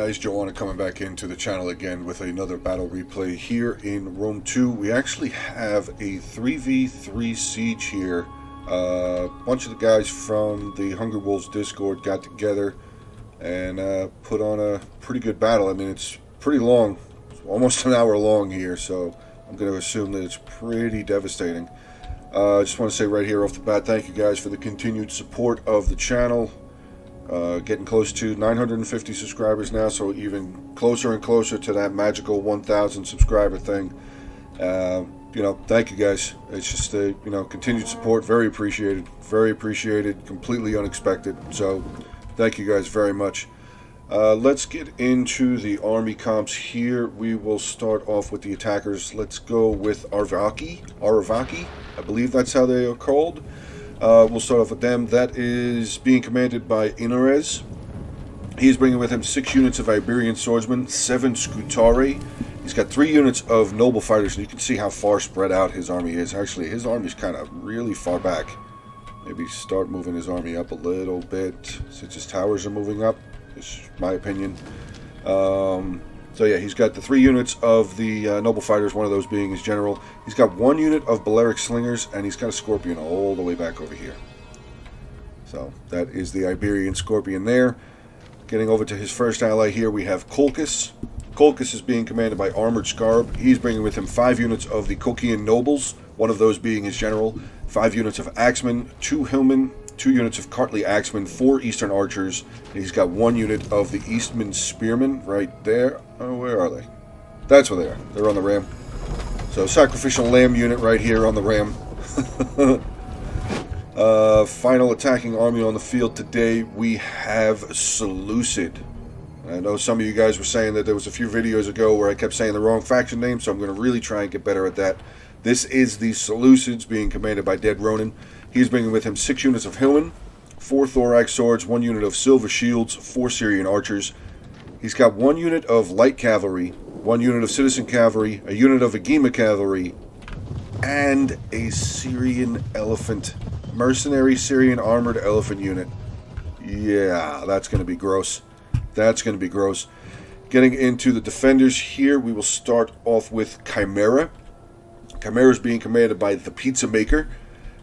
guys, Joanna coming back into the channel again with another battle replay here in Rome 2. We actually have a 3v3 siege here. A bunch of the guys from the Hungry Wolves Discord got together and put on a pretty good battle. I mean, it's pretty long, it's almost an hour long here, so I'm going to assume that it's pretty devastating. I just want to say right here off the bat, thank you guys for the continued support of the channel. Getting close to 950 subscribers now, so even closer and closer to that magical 1,000 subscriber thing. You know, thank you guys. It's just you know, continued support, very appreciated, completely unexpected. So thank you guys very much. Let's get into the army comps here. We will start off with the attackers. Let's go with Aravaki. I believe that's how they are called. We'll start off with them. That is being commanded by Inarez. He's bringing with him 6 units of Iberian swordsmen, 7 Scutari. He's got 3 units of noble fighters, and you can see how far spread out his army is. Actually, his army is kind of really far back. Maybe start moving his army up a little bit, since his towers are moving up. Is my opinion. So yeah, he's got the 3 units of the noble fighters, one of those being his general. He's got 1 unit of Balearic slingers, and he's got a scorpion all the way back over here. So that is the Iberian scorpion there. Getting over to his first ally here, we have Colchis. Colchis is being commanded by Armored Scarb. He's bringing with him 5 units of the Kokian nobles, one of those being his general, 5 units of axemen, 2 hillmen, 2 units of Cartley axemen, 4 eastern archers, and he's got 1 unit of the Eastman spearmen right there. Oh, where are they? That's where they are. They're on the ram. So sacrificial lamb unit right here on the ram. Final attacking army on the field today, we have Seleucid. I know some of you guys were saying that there was a few videos ago where I kept saying the wrong faction name, so I'm going to really try and get better at that. This is the Seleucids being commanded by Dead Ronin. He's bringing with him 6 units of hillmen, 4 thorax swords, 1 unit of silver shields, 4 Syrian archers. He's got 1 unit of light cavalry, 1 unit of citizen cavalry, a unit of Agema cavalry, and a Syrian elephant, mercenary Syrian armored elephant unit. Yeah, that's going to be gross. That's going to be gross. Getting into the defenders here, we will start off with Chimera. Chimera is being commanded by the Pizza Maker.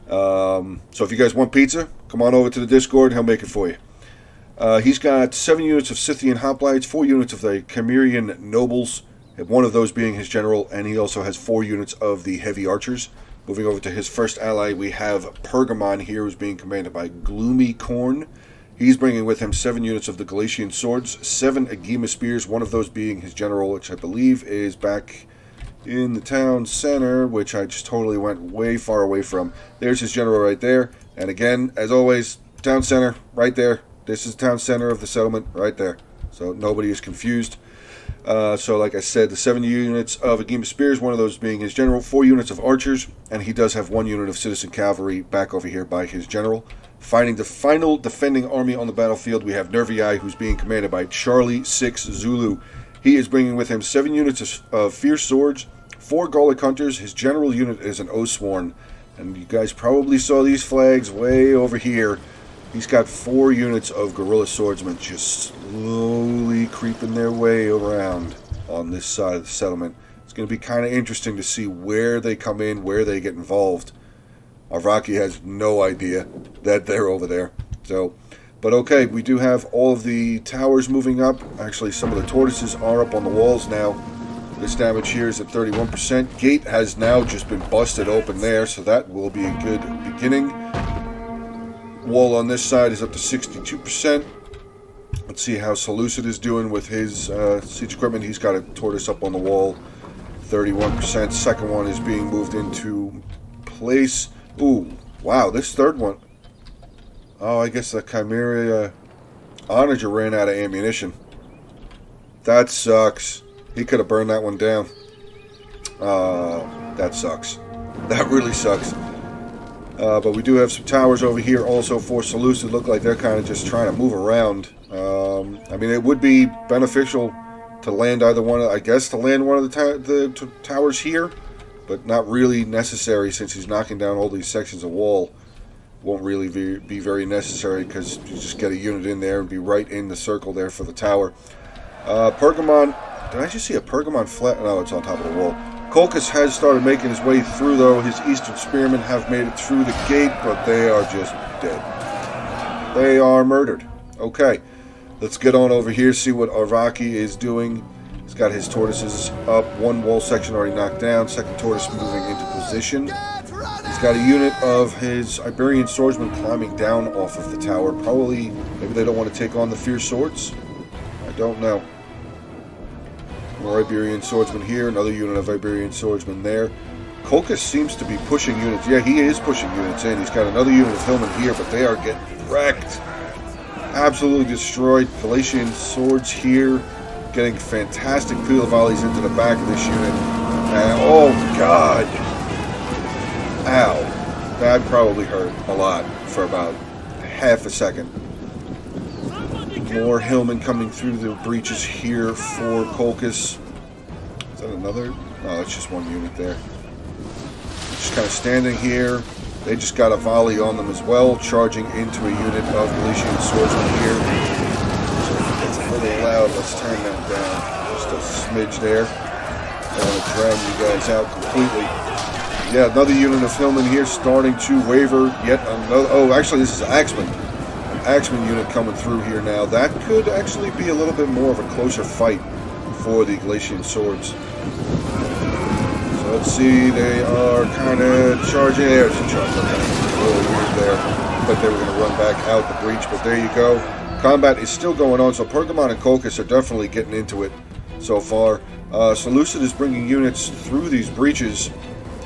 So if you guys want pizza, come on over to the Discord, he'll make it for you. He's got 7 units of Scythian hoplites, 4 units of the Chimerian nobles, 1 of those being his general, and he also has 4 units of the heavy archers. Moving over to his first ally, we have Pergamon here, who's being commanded by Gloomy Corn. He's bringing with him 7 units of the Galatian swords, 7 Agema spears, 1 of those being his general, which I believe is back in the town center, which I just totally went way far away from. There's his general right there. And again, as always, town center right there. This is the town center of the settlement right there. So nobody is confused. So like I said, the 7 units of Agema spears, 1 of those being his general, 4 units of archers, and he does have 1 unit of citizen cavalry back over here by his general. Fighting the final defending army on the battlefield, we have Nervii, who's being commanded by Charlie 6 Zulu. He is bringing with him 7 units of fierce swords, 4 Gallic hunters. His general unit is an Oathsworn. And you guys probably saw these flags way over here. He's got 4 units of guerrilla swordsmen just slowly creeping their way around on this side of the settlement. It's going to be kind of interesting to see where they come in, where they get involved. Arvaki has no idea that they're over there. So, but okay, we do have all of the towers moving up. Actually, some of the tortoises are up on the walls now. This damage here is at 31%. Gate has now just been busted open there, so that will be a good beginning. Wall on this side is up to 62%. Let's see how Seleucid is doing with his siege equipment. He's got a tortoise up on the wall, 31%. Second one is being moved into place. Ooh, wow, this third one. Oh, I guess the Chimera Onager ran out of ammunition. That sucks. He could have burned that one down. That sucks. That really sucks. But we do have some towers over here also for Seleucid. Look like they're kind of just trying to move around. I mean, it would be beneficial to land either one. I guess to land one of the towers here, but not really necessary since he's knocking down all these sections of wall. Won't really be very necessary because you just get a unit in there and be right in the circle there for the tower. Pergamon. Did I just see a Pergamon flat? No, it's on top of the wall. Colchis has started making his way through, though. His Eastern Spearmen have made it through the gate, but they are just dead. They are murdered. Okay, let's get on over here, see what Arvaki is doing. He's got his tortoises up. One wall section already knocked down. Second tortoise moving into position. He's got a unit of his Iberian swordsmen climbing down off of the tower. Probably, maybe they don't want to take on the fierce swords. I don't know. More Iberian swordsmen here. Another unit of Iberian swordsmen there. Colchis seems to be pushing units. Yeah, he is pushing units in. He's got another unit of Hillmen here, but they are getting wrecked. Absolutely destroyed. Galatian swords here. Getting fantastic field volleys into the back of this unit. And, oh, God. Ow. That probably hurt a lot for about half a second. More Hillmen coming through the breaches here for Colchis. Is that another? Oh, it's just one unit there. Just kind of standing here. They just got a volley on them as well, charging into a unit of Galatian swordsmen here. So if it gets a little loud, let's turn that down. Just a smidge there. I don't want to drown you guys out completely. Yeah, another unit of Hillmen here starting to waver. Yet another. Oh, actually, this is Axeman. Axeman unit coming through here now. That could actually be a little bit more of a closer fight for the Galatian swords. So let's see, they are kind of charging. There's a charge. Okay. A little weird there. But they were going to run back out the breach, but there you go. Combat is still going on, so Pergamon and Colchis are definitely getting into it so far. Seleucid is bringing units through these breaches.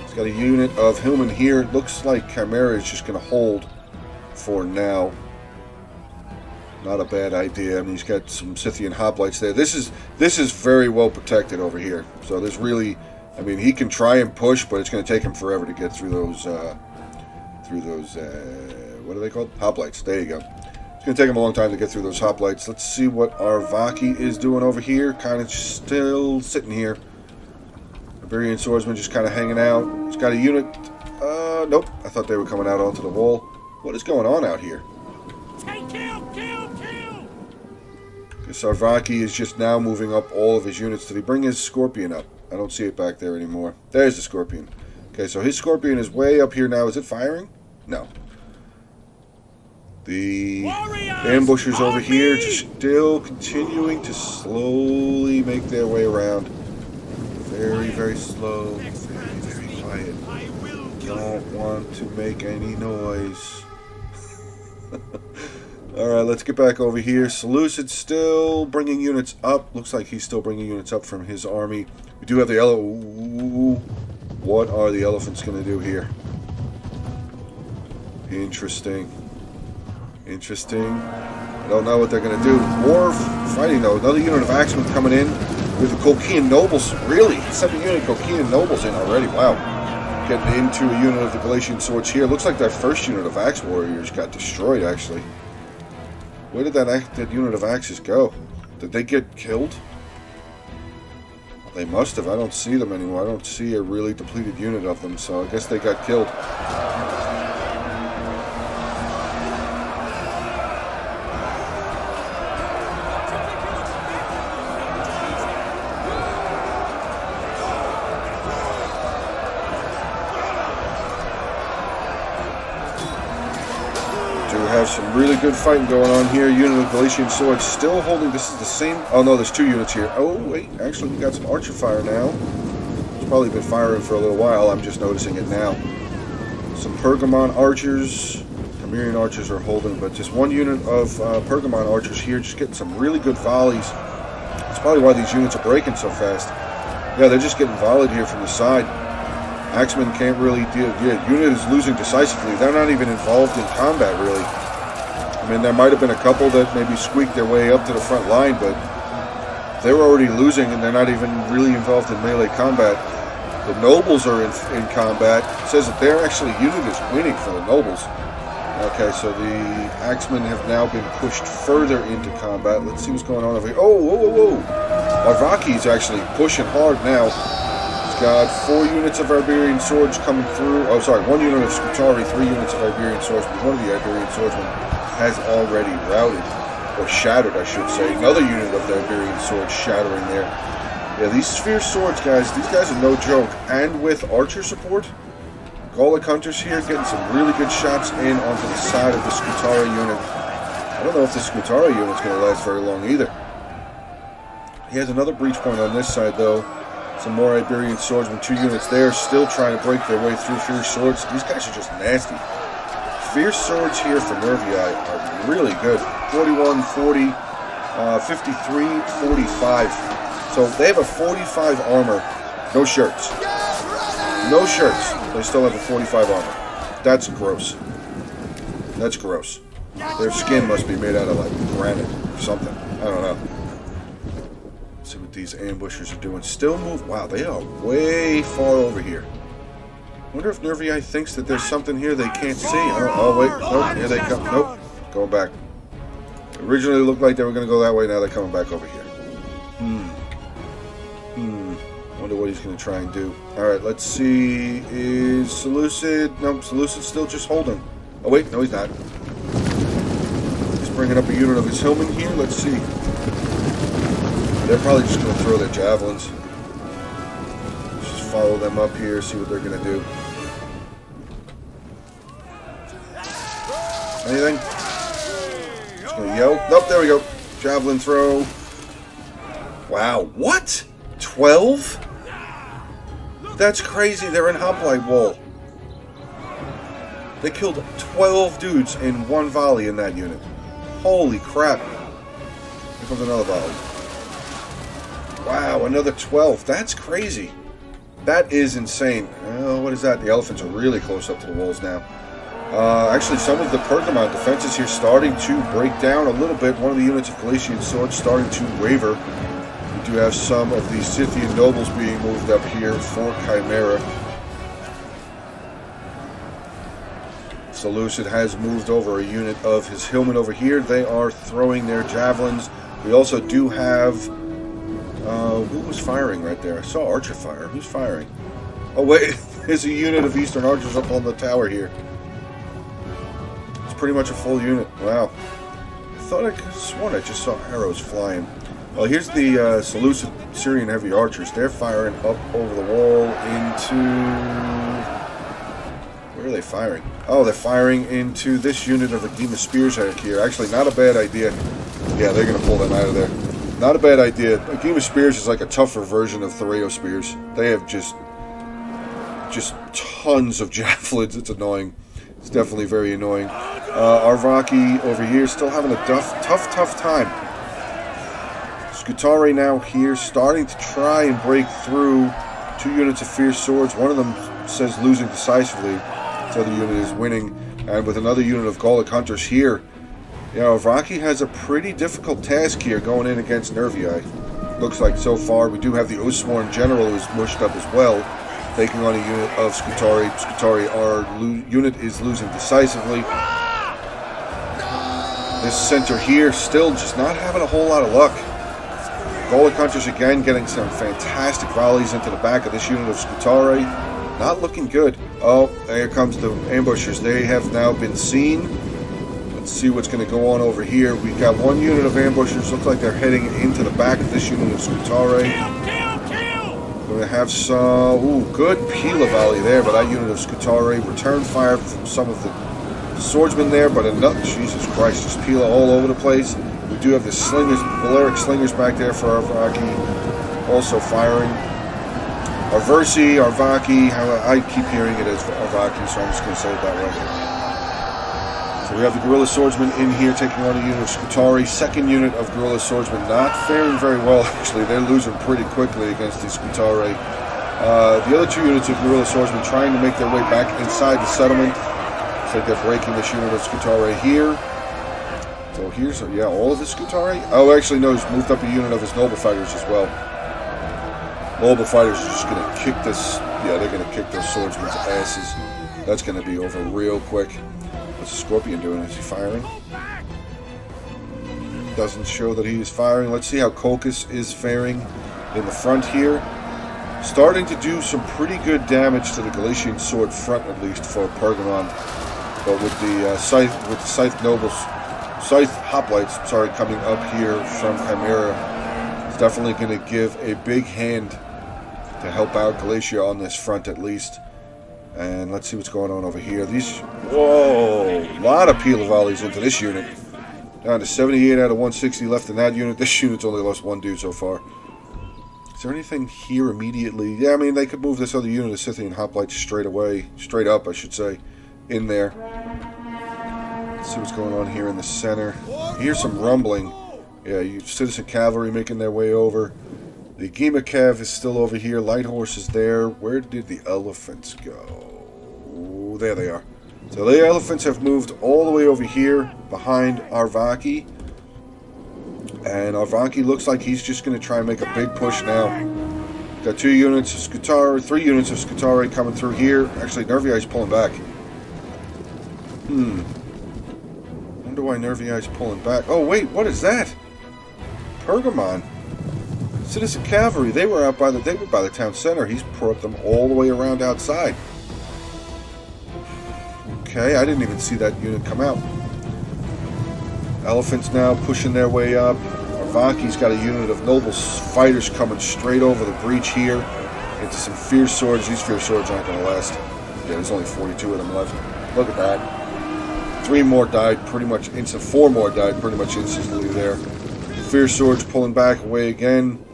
He's got a unit of Hillmen here. It looks like Chimera is just going to hold for now. Not a bad idea. I mean, he's got some Scythian hoplites there. This is very well protected over here. So there's really, I mean, he can try and push, but it's going to take him forever to get through those, what are they called? Hoplites. There you go. It's going to take him a long time to get through those hoplites. Let's see what Arvaki is doing over here. Kind of still sitting here. Iberian swordsman just kind of hanging out. He's got a unit. Nope. I thought they were coming out onto the wall. What is going on out here? Sarvaki is just now moving up all of his units. Did he bring his Scorpion up? I don't see it back there anymore. There's the Scorpion. Okay, so his Scorpion is way up here now. Is it firing? No. The ambushers over here just still continuing to slowly make their way around. Very, very slow. Very, very quiet. Don't want to make any noise. Alright, let's get back over here. Seleucid still bringing units up. Looks like he's still bringing units up from his army. We do have the elephant. What are the elephants going to do here? Interesting. Interesting. I don't know what they're going to do. More fighting, though. Another unit of Axemen coming in with the Colchian nobles. Really? Second unit of Colchian nobles in already. Wow. Getting into a unit of the Galatian swords here. Looks like that first unit of Axe warriors got destroyed, actually. Where did that unit of axes go? Did they get killed? They must have. I don't see them anymore. I don't see a really depleted unit of them, so I guess they got killed. Have some really good fighting going on here. Unit of Galatian swords still holding. This is the same. Oh no, there's two units here. Oh wait, actually we got some archer fire now. It's probably been firing for a little while. I'm just noticing it now. Some Pergamon archers. Chimerian archers are holding, but just one unit of Pergamon archers here, just getting some really good volleys. That's probably why these units are breaking so fast. Yeah, they're just getting volleyed here from the side. Axemen can't really deal. Yeah, unit is losing decisively. They're not even involved in combat, really. I mean, there might have been a couple that maybe squeaked their way up to the front line, but they were already losing, and they're not even really involved in melee combat. The nobles are in combat. It says that their actually unit is winning for the nobles. Okay, so the Axemen have now been pushed further into combat. Let's see what's going on over here. Oh, whoa, whoa, whoa. Arvaki's actually pushing hard now. Got 4 units of Iberian swords coming through. Oh, sorry, 1 unit of Scutari, 3 units of Iberian swordsmen. One of the Iberian swordsmen has already routed. or shattered, I should say. Another unit of the Iberian sword shattering there. Yeah, these sphere swords, guys, these guys are no joke. And with archer support, Gallic Hunters here getting some really good shots in onto the side of the Scutari unit. I don't know if the Scutari unit's going to last very long either. He has another breach point on this side, though. Some more Iberian swordsmen, 2 units there, still trying to break their way through fierce swords. These guys are just nasty. Fierce swords here for Nervii are really good. 41, 40, 53, 45. So they have a 45 armor, no shirts. No shirts. They still have a 45 armor. That's gross. That's gross. Their skin must be made out of like granite or something. I don't know. Let's see what these ambushers are doing. Still move. Wow, they are way far over here. Wonder if Nervii thinks that there's something here they can't see. Oh wait, nope, here they come. Nope, going back. Originally it looked like they were going to go that way. Now they're coming back over here. Wonder what he's going to try and do. Alright, let's see. Is Seleucid... Nope, Seleucid's still just holding. Oh, wait. No, he's not. He's bringing up a unit of his Hillmen here. Let's see. They're probably just going to throw their javelins. Let's just follow them up here, see what they're going to do. Anything? Just going to yell. Nope, there we go. Javelin throw. Wow, what? 12? That's crazy. They're in hoplite wall. They killed 12 dudes in one volley in that unit. Holy crap. Here comes another volley. Wow, another 12. That's crazy. That is insane. Oh, what is that? The elephants are really close up to the walls now. Actually, some of the Pergamon defenses here starting to break down a little bit. One of the units of Galatian swords starting to waver. We do have some of the Scythian nobles being moved up here for Chimera. Seleucid has moved over a unit of his Hillmen over here. They are throwing their javelins. We also do have... who was firing right there? I saw Archer fire. Who's firing? Oh wait, there's a unit of Eastern Archers up on the tower here. It's pretty much a full unit. Wow. I thought I could have sworn I just saw arrows flying. Well, here's the Seleucid Syrian Heavy Archers. They're firing up over the wall into... Where are they firing? Oh, they're firing into this unit of the Gema Spears here. Actually, not a bad idea. Yeah, they're going to pull them out of there. Not a bad idea. Gema Spears is like a tougher version of Thereo Spears. They have just tons of javelins. It's annoying. It's definitely very annoying. Arvaki over here still having a tough time. Scutari now here starting to try and break through. 2 units of Fierce Swords. One of them says losing decisively. The other unit is winning. And with another unit of Gallic Hunters here, you know, Arvaki has a pretty difficult task here going in against Nervii. Looks like so far. We do have the Oathsworn General who's mushed up as well, taking on a unit of Scutari. Scutari, our unit is losing decisively. This center here still just not having a whole lot of luck. Gallic Hunters again getting some fantastic volleys into the back of this unit of Scutari. Not looking good. Oh, there comes the ambushers. They have now been seen. Let's see what's going to go on over here. We've got one unit of ambushers. Looks like they're heading into the back of this unit of Scutari. We're going to have some... Ooh, good Pila volley there by that unit of Scutari. Return fire from some of the swordsmen there, but another... Jesus Christ, just Pila all over the place. We do have the slingers, Valeric slingers back there for Arvaki. Also firing. Arversi, Arvaki, I keep hearing it as Arvaki, so I'm just going to say it that way. So we have the Guerrilla Swordsman in here taking on a unit of Scutari. Second unit of Guerrilla Swordsman not faring very well, actually. They're losing pretty quickly against the Scutari. The other 2 units of Guerrilla Swordsmen trying to make their way back inside the settlement. Looks like they're breaking this unit of Scutari here. So here's, yeah, all of the Scutari. Oh, actually, no, he's moved up a unit of his Noble Fighters as well. Noble Fighters are just going to kick this. Yeah, they're going to kick those swordsmen's asses. That's going to be over real quick. What's the Scorpion doing? Is he firing? Doesn't show that he is firing. Let's see how Colchis is faring in the front here. Starting to do some pretty good damage to the Galatian sword front, at least for Pergamon. But with the Scythe Nobles Scythe Hoplites, sorry, coming up here from Chimera. It's definitely going to give a big hand to help out Galatia on this front at least. And let's see what's going on over here. These, whoa, a lot of Pila volleys into this unit. Down to 78 out of 160 left in that unit. This unit's only lost one dude so far. Is there anything here immediately? Yeah, I mean, they could move this other unit of Scythian Hoplites straight up, I should say, in there. Let's see what's going on here in the center. Here's some rumbling. Yeah, you Citizen Cavalry making their way over. The Gema Cav is still over here. Light Horse is there. Where did the elephants go? Ooh, there they are. So the elephants have moved all the way over here behind Arvaki. And Arvaki looks like he's just going to try and make a big push now. Got 2 units of Scutari, 3 units of Scutari coming through here. Actually, Nervii is pulling back. Wonder why Nervii is pulling back. Oh, wait, what is that? Pergamon. Citizen Cavalry, they were by the town center. He's brought them all the way around outside. Okay, I didn't even see that unit come out. Elephants now pushing their way up. Arvaki's got a unit of noble fighters coming straight over the breach here into some fierce swords. These fierce swords aren't going to last. Yeah, there's only 42 of them left. Look at that. 3 more died pretty much instant. 4 more died pretty much instantly there. Fierce swords pulling back away again.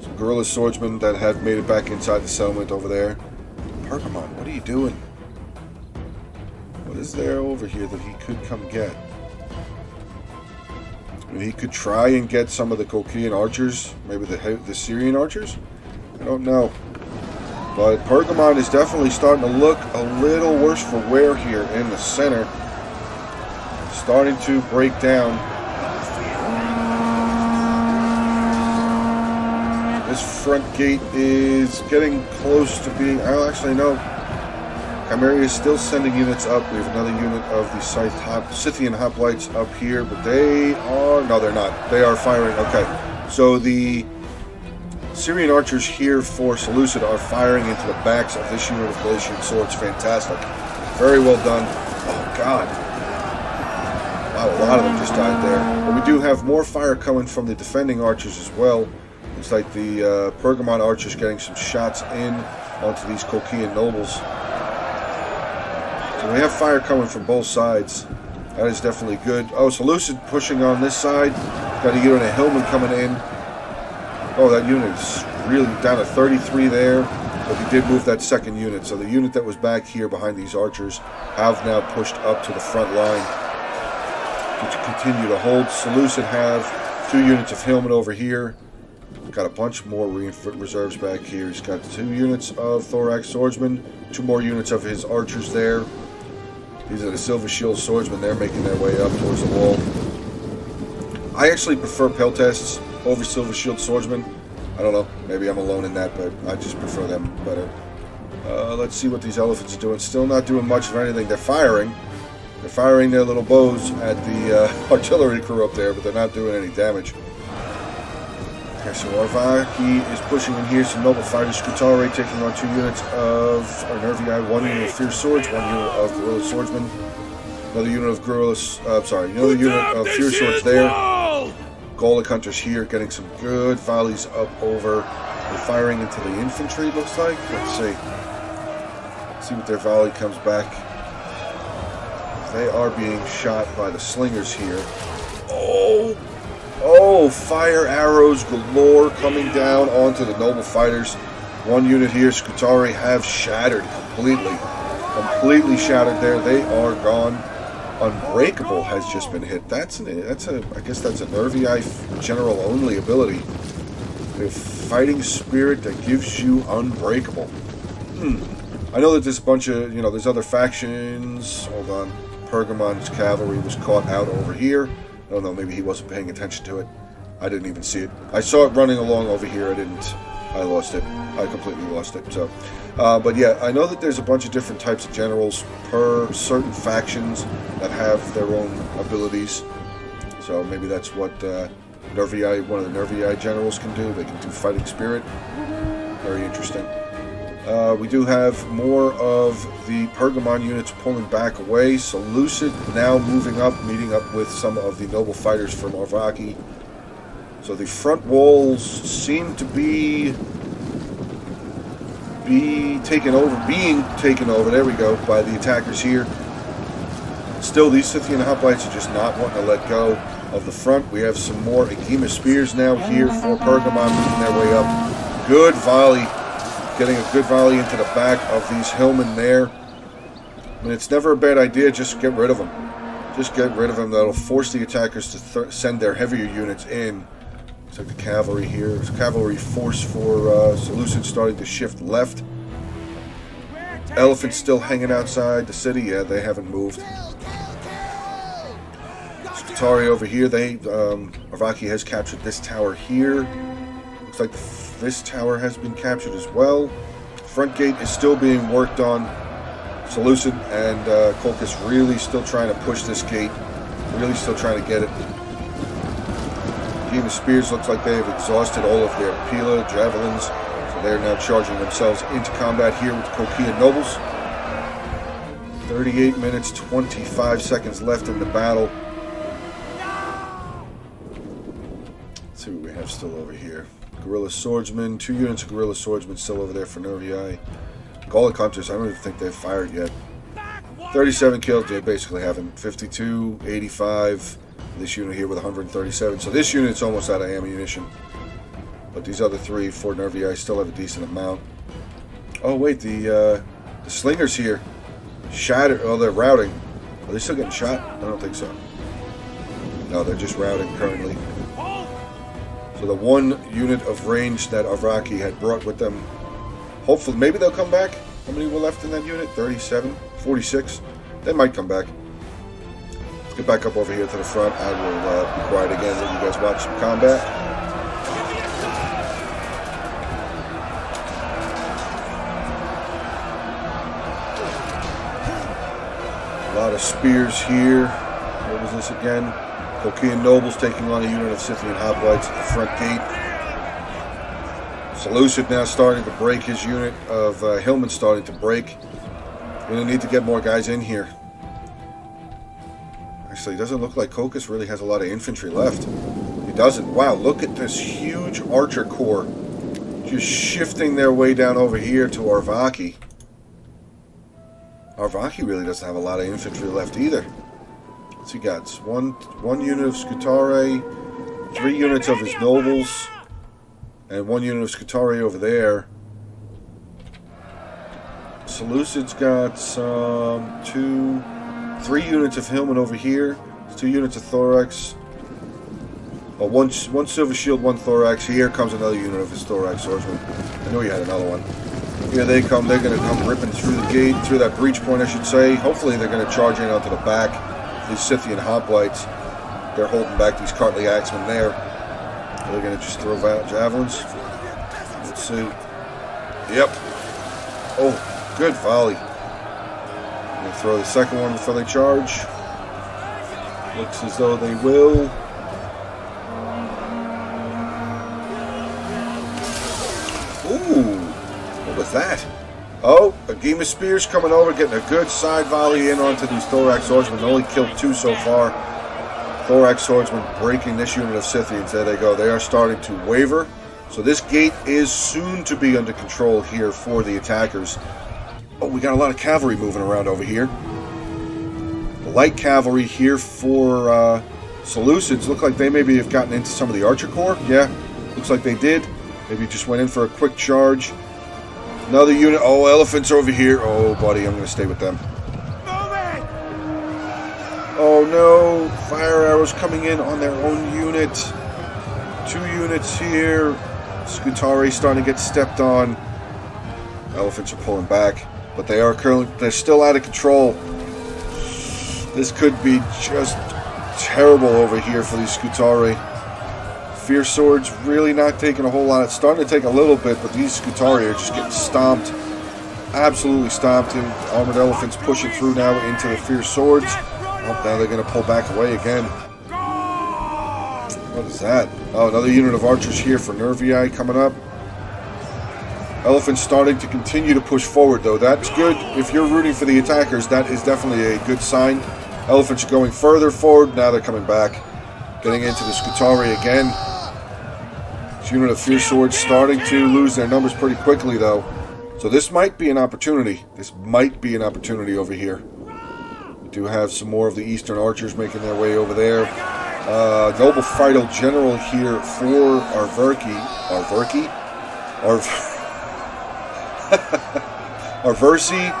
Some guerrilla swordsmen that have made it back inside the settlement over there. Pergamon, what are you doing? What is there over here that he could come get? I mean, he could try and get some of the Colchian archers, maybe the Syrian archers? I don't know. But Pergamon is definitely starting to look a little worse for wear here in the center. Starting to break down. This front gate is getting close to being... I'll actually know. Chimera is still sending units up. We have another unit of the Scythian Hoplites up here, but they are... No, they're not. They are firing. Okay. So the Syrian archers here for Seleucid are firing into the backs of this unit of Galatian swords. Fantastic. Very well done. Oh, God. Wow, a lot of them just died there. But we do have more fire coming from the defending archers as well. Looks like the Pergamon archers getting some shots in onto these Colchian nobles. So we have fire coming from both sides. That is definitely good. Oh, Seleucid pushing on this side. Got a unit of Hillman coming in. Oh, that unit is really down to 33 there. But we did move that second unit. So the unit that was back here behind these archers have now pushed up to the front line to continue to hold. Seleucid have 2 units of Hillman over here. Got a bunch more reserves back here. He's got 2 units of Thorax swordsmen, 2 more units of his archers there. These are the Silver Shield swordsmen. They're making their way up towards the wall. I actually prefer Peltasts over Silver Shield swordsmen. I don't know. Maybe I'm alone in that, but I just prefer them better. Let's see what these elephants are doing. Still not doing much of anything. They're firing. They're firing their little bows at the artillery crew up there, but they're not doing any damage. Okay, so Arvaki is pushing in here. Some noble fighters. Scutari taking on 2 units of Nervii, 1 unit of fierce swords, 1 unit of guerrilla swordsmen, another unit of another unit of fierce swords there. Gallic hunters here getting some good volleys up over. They're firing into the infantry, it looks like. Let's see. Let's see what their volley comes back. They are being shot by the slingers here. Oh, fire arrows galore coming down onto the noble fighters. 1 unit here, Scutari, have shattered completely. Completely shattered there. They are gone. Unbreakable has just been hit. I guess that's a Nervii general only ability. The fighting spirit that gives you unbreakable. I know that there's a bunch of, there's other factions. Hold on. Pergamon's cavalry was caught out over here. I don't know, maybe he wasn't paying attention to it. I didn't even see it. I saw it running along over here. I lost it. I completely lost it. So, but yeah, I know that there's a bunch of different types of generals per certain factions that have their own abilities. So maybe that's what one of the Nervii generals can do. They can do fighting spirit. Very interesting. We do have more of the Pergamon units pulling back away. Seleucid now moving up, meeting up with some of the noble fighters from Arvaki. So the front walls seem to be being taken over, there we go, by the attackers here. Still, these Scythian hoplites are just not wanting to let go of the front. We have some more Agema spears now here for Pergamon moving their way up. Good volley. Getting a good volley into the back of these hillmen there. I mean, it's never a bad idea. Just get rid of them. Just get rid of them. That'll force the attackers to send their heavier units in. Looks like the cavalry here. There's a cavalry force for Seleucid starting to shift left. Elephants still hanging outside the city. Yeah, they haven't moved. Scutari over here. Arvaki has captured this tower here. Looks like this tower has been captured as well. Front gate is still being worked on. Seleucid and Colchis really still trying to push this gate. Really still trying to get it. Agema spears looks like they have exhausted all of their Pila javelins. So they're now charging themselves into combat here with the Colchian nobles. 38 minutes, 25 seconds left in the battle. Let's see what we have still over here. Guerrilla swordsmen, 2 units of guerrilla swordsmen still over there for Nervii. Gallic hunters, I don't even think they've fired yet. 37 kills, they basically haven't. 52, 85. This unit here with 137. So this unit's almost out of ammunition. But these other 3 for Nervii still have a decent amount. Oh wait, the slingers here. Shattered. Oh, they're routing. Are they still getting shot? I don't think so. No, they're just routing currently. So the 1 unit of range that Arvaki had brought with them, hopefully, maybe they'll come back. How many were left in that unit? 37? 46? They might come back. Let's get back up over here to the front. I will be quiet again, let you guys watch some combat. A lot of spears here. What was this again? Colchian nobles taking on a unit of Scythian hoplites at the front gate. Seleucid now starting to break his unit of hillmen starting to break. We're going to need to get more guys in here. Actually, it doesn't look like Colchis really has a lot of infantry left. He doesn't. Wow, look at this huge archer corps. Just shifting their way down over here to Arvaki. Arvaki really doesn't have a lot of infantry left either. What's he got? One unit of Scutari, 3 units of his nobles, and 1 unit of Scutari over there. Seleucid's got 3 units of Hillman over here. 2 units of Thorax. Oh, one Silver Shield, 1 Thorax. Here comes another unit of his Thorax swordsman. I knew he had another one. Here they come. They're going to come ripping through the gate, through that breach point, I should say. Hopefully they're going to charge in onto the back. These Scythian hoplites. They're holding back these Cartly axemen there. They're going to just throw javelins. Let's see. Yep. Oh, good volley. Going to throw the second one before they charge. Looks as though they will. Ooh. What was that? Oh, Agema spears coming over, getting a good side volley in onto these Thorax swordsmen. Only killed 2 so far. Thorax swordsmen breaking this unit of Scythians. There they go. They are starting to waver. So this gate is soon to be under control here for the attackers. Oh, we got a lot of cavalry moving around over here. The light cavalry here for Seleucids. Look like they maybe have gotten into some of the archer corps. Yeah, looks like they did. Maybe just went in for a quick charge. Another unit. Oh, elephants over here. Oh, buddy, I'm going to stay with them. Oh, no. Fire arrows coming in on their own unit. 2 units here. Scutari starting to get stepped on. Elephants are pulling back. But they're still out of control. This could be just terrible over here for these Scutari. Fierce Swords really not taking a whole lot. It's starting to take a little bit, but these Scutari are just getting stomped. Absolutely stomped. And Armored Elephants pushing through now into the Fierce Swords. Oh, now they're going to pull back away again. What is that? Oh, another unit of archers here for Nervii coming up. Elephants starting to continue to push forward, though. That's good. If you're rooting for the attackers, that is definitely a good sign. Elephants are going further forward. Now they're coming back. Getting into the Scutari again. This unit of Fierce Swords starting to lose their numbers pretty quickly, though. So this might be an opportunity. This might be an opportunity over here. We do have some more of the Eastern Archers making their way over there. Noble Fighter General here for Arverki. Arversi.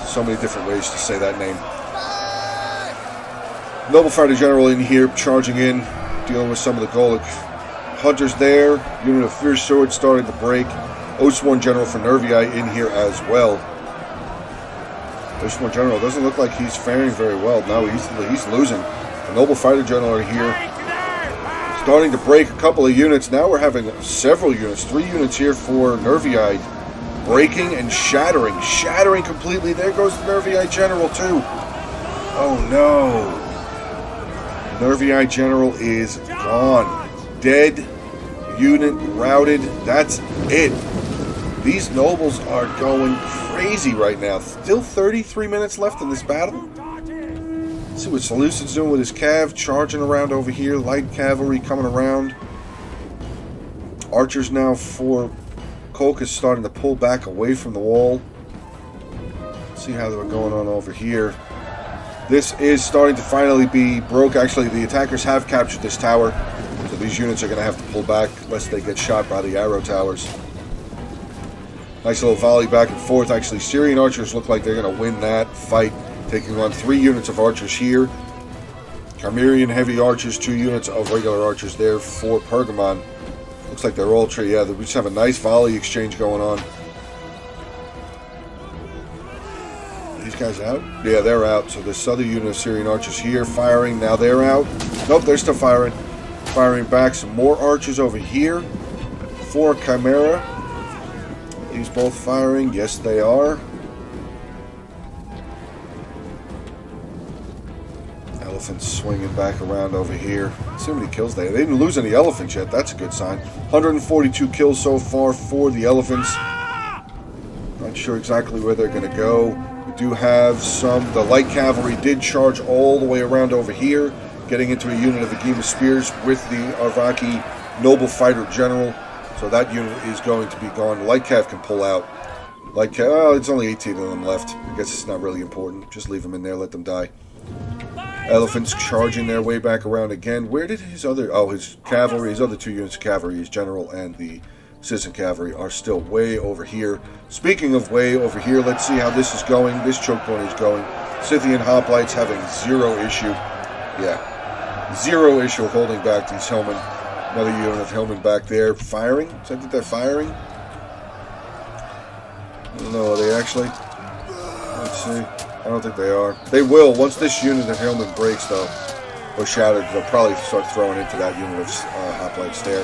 So many different ways to say that name. Noble Fighter General in here, charging in, dealing with some of the Golic Hunters there. Unit of Fierce Swords starting to break. Oathsworn General for Nervii in here as well. Oathsworn General doesn't look like he's faring very well. No, he's losing. The Noble Fighter General are here, starting to break a couple of units. Now we're having several units, 3 units here for Nervii, breaking and shattering. Shattering completely. There goes the Nervii General too. Oh no. Nervii General is gone. Dead. Unit routed. That's it. These nobles are going crazy right now. Still 33 minutes left in this battle. Let's see what Seleucid's doing with his cav. Charging around over here. Light cavalry coming around. Archers now for Kolk is starting to pull back away from the wall. Let's see how they're going on over here. This is starting to finally be broke. Actually, the attackers have captured this tower. So these units are going to have to pull back lest they get shot by the arrow towers. Nice little volley back and forth. Actually, Syrian archers look like they're going to win that fight. Taking on 3 units of archers here. Chimerian heavy archers, 2 units of regular archers there for Pergamon. Looks like they're all tree. Yeah, we just have a nice volley exchange going on. These guys out? Yeah, they're out. So this other unit of Syrian archers here firing. Now they're out. Nope, they're still firing. Firing back. Some more archers over here for Chimera. These both firing. Yes, they are. Elephants swinging back around over here. Let's see how many kills they have. They didn't lose any elephants yet. That's a good sign. 142 kills so far for the elephants. Not sure exactly where they're going to go. We do have some. The light cavalry did charge all the way around over here, getting into a unit of Agema Spears with the Arvaki Noble Fighter General. So that unit is going to be gone. Light cav can pull out. Light cav, oh, it's only 18 of them left. I guess it's not really important. Just leave them in there, let them die. Elephants charging their way back around again. Where did his other... Oh, his cavalry, his other 2 units of cavalry, his general and the citizen cavalry are still way over here. Speaking of way over here, let's see how this is going. This choke point is going. Scythian hoplites having 0 issue. Yeah. 0 issue holding back these hillmen. Another unit of hillmen back there firing. Is that they're firing? I don't know. Are they actually? Let's see. I don't think they are. They will. Once this unit of hillmen breaks, though, or shattered, they'll probably start throwing into that unit of hoplites there.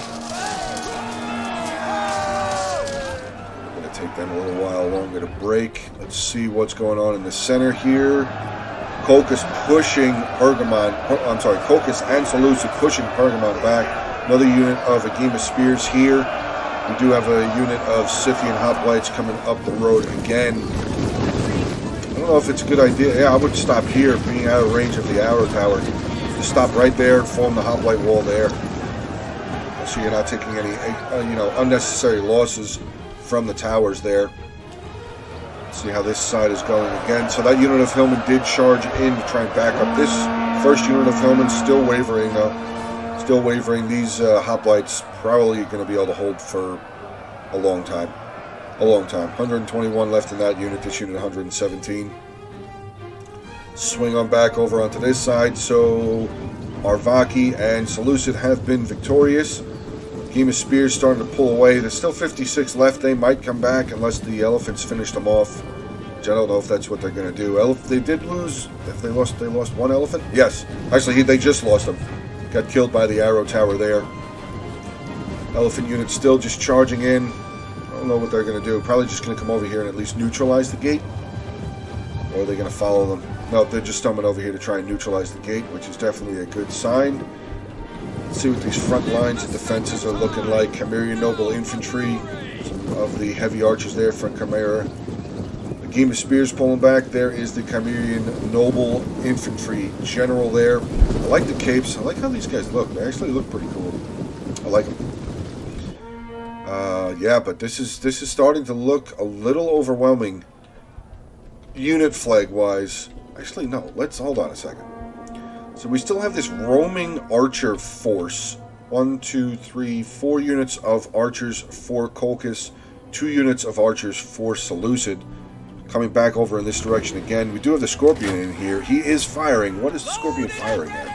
Going to take them a little while longer to break. Let's see what's going on in the center here. Kolkus pushing Pergamon. I'm sorry, Kolkus and Seleucid pushing Pergamon back. Another unit of Agema Spears here. We do have a unit of Scythian hoplites coming up the road again. I don't know if it's a good idea. Yeah, I would stop here, being out of range of the arrow tower. Just stop right there and form the hoplite wall there. So you're not taking any, unnecessary losses from the towers there. Let's see how this side is going again. So that unit of hillmen did charge in to try and back up this first unit of hillmen. Still wavering, though. Still wavering. These hoplites probably going to be able to hold for a long time. A long time. 121 left in that unit. This unit 117. Swing on back over onto this side. So Arvaki and Seleucid have been victorious. Agema Spears starting to pull away. There's still 56 left. They might come back unless the elephants finish them off. Which I don't know if that's what they're going to do. They did lose. If they lost 1 elephant. Yes. Actually, they just lost them. Got killed by the arrow tower there. Elephant unit still just charging in. I don't know what they're going to do. Probably just going to come over here and at least neutralize the gate. Or are they going to follow them? No, they're just coming over here to try and neutralize the gate, which is definitely a good sign. Let's see what these front lines of defenses are looking like. Chimerian Noble Infantry. Some of the heavy archers there from Chimera. The Game of Spears pulling back. There is the Chimerian Noble Infantry General there. I like the capes. I like how these guys look. They actually look pretty cool. I like them. Yeah, but this is starting to look a little overwhelming. Unit flag wise. Actually, no. Let's hold on a second. So we still have this roaming archer force. 1, 2, 3, 4 units of archers for Colchis, 2 units of archers for Seleucid. Coming back over in this direction again. We do have the Scorpion in here. He is firing. What is the Scorpion firing at?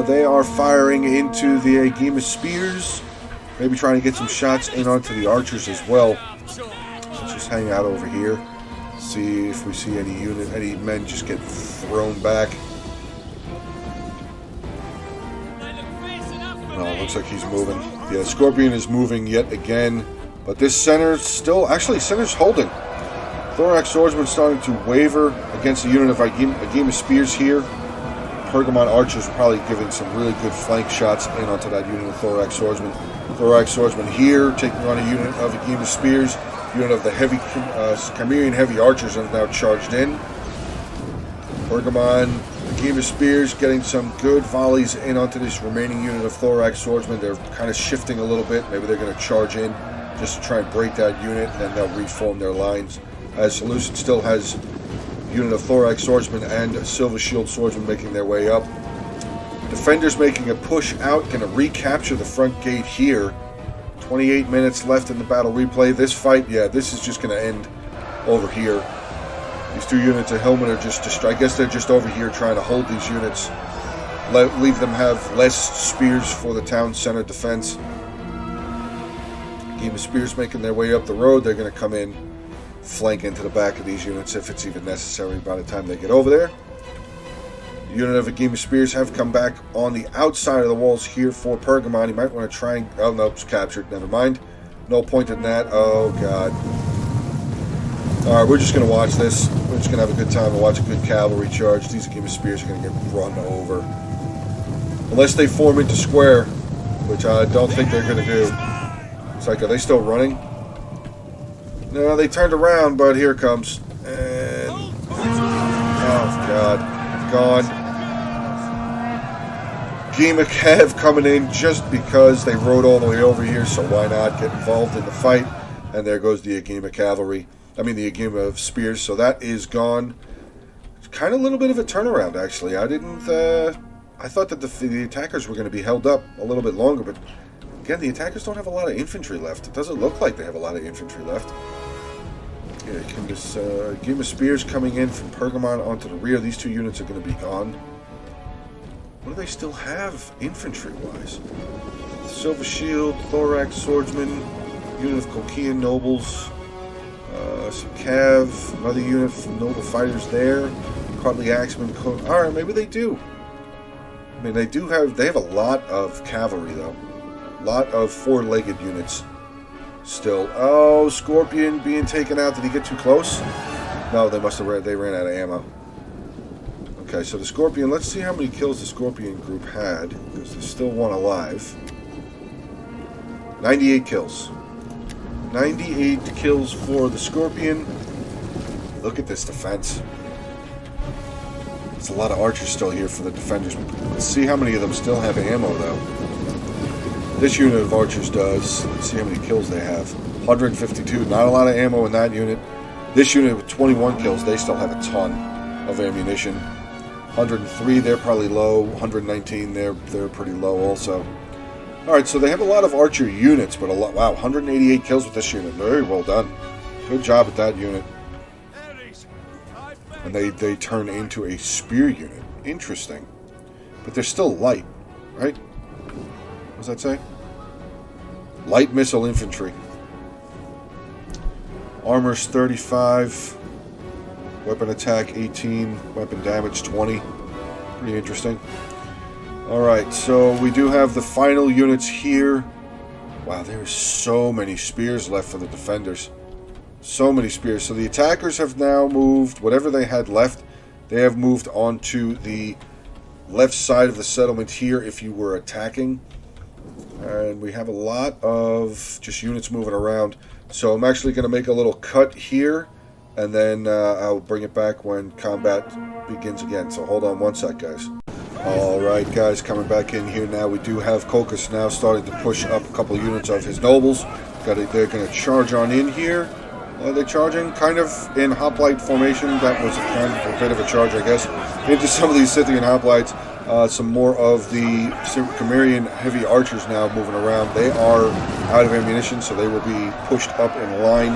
They are firing into the Agema Spears. Maybe trying to get some shots in onto the archers as well. Let's just hang out over here. See if we see any men just get thrown back. Oh, looks like he's moving. Yeah, Scorpion is moving yet again. But this center's still... Actually, center's holding. Thorax Swordsman starting to waver against the unit of Agema Spears here. Pergamon Archers probably giving some really good flank shots in onto that unit of Thorax Swordsman. Thorax Swordsman here taking on a unit of Agema Spears. Unit of the heavy Chimerian Heavy Archers have now charged in. Pergamon Agema Spears getting some good volleys in onto this remaining unit of Thorax Swordsmen. They're kind of shifting a little bit. Maybe they're going to charge in just to try and break that unit, and then they'll reform their lines. As Seleucid still has a unit of Thorax Swordsmen and Silver Shield Swordsmen making their way up. Defenders making a push out, going to recapture the front gate here. 28 minutes left in the battle replay. This fight, yeah, this is just going to end over here. These 2 units of Hillmen are just, I guess they're just over here trying to hold these units. Leave them have less spears for the town center defense. Game of Spears making their way up the road. They're going to come in, flank into the back of these units if it's even necessary by the time they get over there. The unit of a Game of Spears have come back on the outside of the walls here for Pergamon. You might want to try and... Oh, no, it's captured. Never mind. No point in that. Oh, God. Alright, we're just going to watch this. We're just going to have a good time and watch a good cavalry charge. These Game of Spears are going to get run over. Unless they form into square, which I don't think they're going to do. It's like, are they still running? No, they turned around, but here it comes. And... Oh, God. Gone. Agema Cav coming in just because they rode all the way over here, so why not get involved in the fight? And there goes the Agema Cavalry. I mean, the Agema of Spears, so that is gone. It's kind of a little bit of a turnaround, actually. I thought that the attackers were going to be held up a little bit longer, but again, the attackers don't have a lot of infantry left. It doesn't look like they have a lot of infantry left. Yeah, this Agema Spears coming in from Pergamon onto the rear. These 2 units are going to be gone. What do they still have infantry-wise? Silver Shield, Thorax Swordsman, unit of Colchian Nobles, some Cav, another unit from Noble Fighters there, Cartly Axemen. Alright, maybe they do. I mean, they have a lot of cavalry, though. A lot of 4-legged units still. Oh, Scorpion being taken out. Did he get too close? No, they ran out of ammo. Okay, so the Scorpion, let's see how many kills the Scorpion group had, because there's still one alive. 98 kills. 98 kills for the Scorpion. Look at this defense. There's a lot of archers still here for the defenders. Let's see how many of them still have ammo, though. This unit of archers does. Let's see how many kills they have. 152. Not a lot of ammo in that unit. This unit with 21 kills, they still have a ton of ammunition. 103, they're probably low. 119, they're pretty low also. Alright, so they have a lot of archer units, but wow, 188 kills with this unit. Very well done. Good job with that unit. And they turn into a spear unit. Interesting. But they're still light, right? What does that say? Light missile infantry. Armor's 35. Weapon attack 18, weapon damage 20. Pretty interesting. Alright, so we do have the final units here. Wow, there are so many spears left for the defenders. So many spears. So the attackers have now moved, whatever they had left, they have moved onto the left side of the settlement here if you were attacking. And we have a lot of just units moving around. So I'm actually going to make a little cut here, and then I'll bring it back when combat begins again. So hold on one sec, guys. Alright, guys, coming back in here now. We do have Kokus now starting to push up a couple units of his nobles. They're going to charge on in here. Are they charging kind of in hoplite formation? That was kind of a bit of a charge, I guess, into some of these Scythian hoplites. Some more of the Cimmerian heavy archers now moving around. They are out of ammunition, so they will be pushed up in line,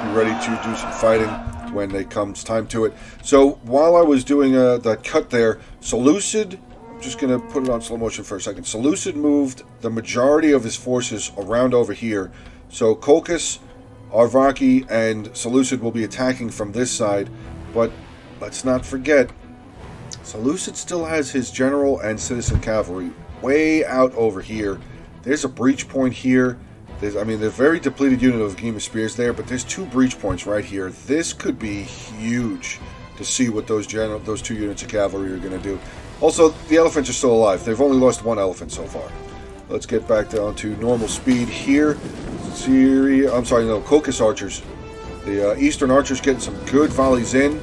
be ready to do some fighting when it comes time to it. So while I was doing that cut there, Seleucid, I'm just going to put it on slow motion for a second. Seleucid moved the majority of his forces around over here. So Kokus, Arvaki, and Seleucid will be attacking from this side, but let's not forget, Seleucid still has his general and citizen cavalry way out over here. There's a breach point here. There's a very depleted unit of Game of Spears there, but there's 2 breach points right here. This could be huge to see what those 2 units of cavalry are going to do. Also, the elephants are still alive. They've only lost 1 elephant so far. Let's get back down to normal speed here. Kokus archers. The Eastern archers getting some good volleys in.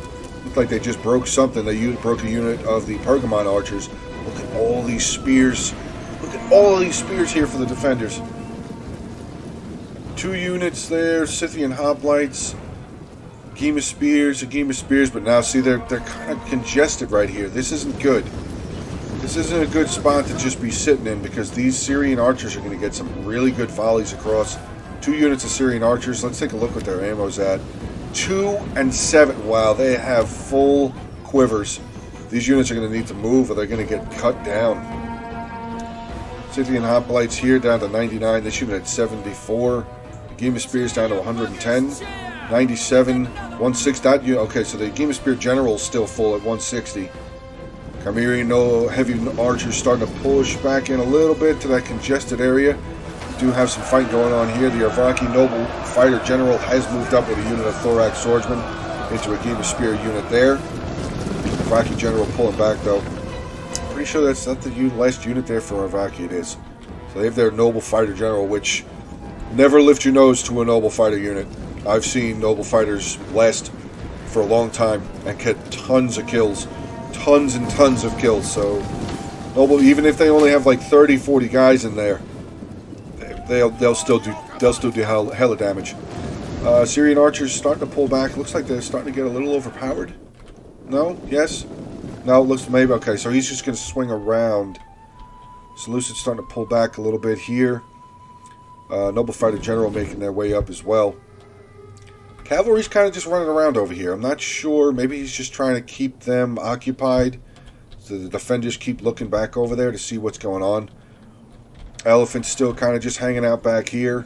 Looked like they just broke something. They broke a unit of the Pergamon archers. Look at all these spears. Look at all these spears here for the defenders. 2 units there, Scythian hoplites, a game of spears, but now see they're kind of congested right here. This isn't good. This isn't a good spot to just be sitting in, because these Syrian archers are going to get some really good volleys across. 2 units of Syrian archers. Let's take a look what their ammo's at. 2 and 7. Wow, they have full quivers. These units are going to need to move or they're going to get cut down. Scythian hoplites here down to 99. This unit at 74. Game of Spears down to 110. 97. 160. Okay, so the Game of Spear general is still full at 160. Cimmerian heavy archers starting to push back in a little bit to that congested area. We do have some fight going on here. The Arvaki noble fighter general has moved up with a unit of thorax swordsmen into a Game of Spear unit there. Arvaki general pulling back though. Pretty sure that's not the last unit there for Arvaki. It is. So they have their noble fighter general, which never lift your nose to a noble fighter unit. I've seen noble fighters last for a long time and get tons of kills. Tons and tons of kills. So noble, even if they only have like 30, 40 guys in there, they'll still do hella damage. Syrian archers starting to pull back. Looks like they're starting to get a little overpowered. No? Yes? No, looks maybe. Okay, so he's just going to swing around. Seleucid's starting to pull back a little bit here. Noble fighter general making their way up as well. Cavalry's kind of just running around over here. I'm not sure. Maybe he's just trying to keep them occupied. So the defenders keep looking back over there to see what's going on. Elephant's still kind of just hanging out back here.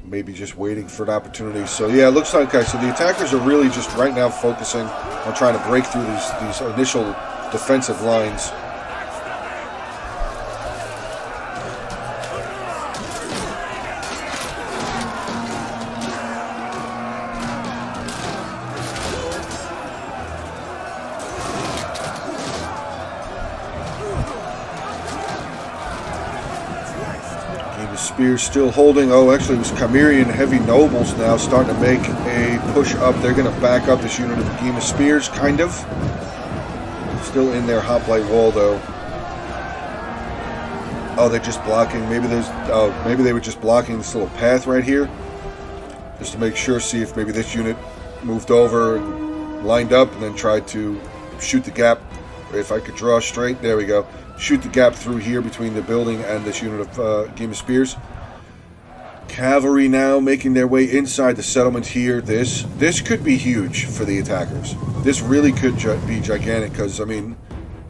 Maybe just waiting for an opportunity. So yeah, it looks like, okay, so the attackers are really just right now focusing on trying to break through these initial defensive lines. Spears still holding. Oh, actually, it was Cimmerian heavy nobles now starting to make a push up. They're going to back up this unit of the Game of Spears, kind of. Still in their hoplite wall, though. Oh, they're just blocking. Maybe they were just blocking this little path right here, just to make sure. See if maybe this unit moved over and lined up, and then tried to shoot the gap. If I could draw straight, there we go. Shoot the gap through here between the building and this unit of Game of Spears. Cavalry now making their way inside the settlement here. This could be huge for the attackers. This really could be gigantic because, I mean,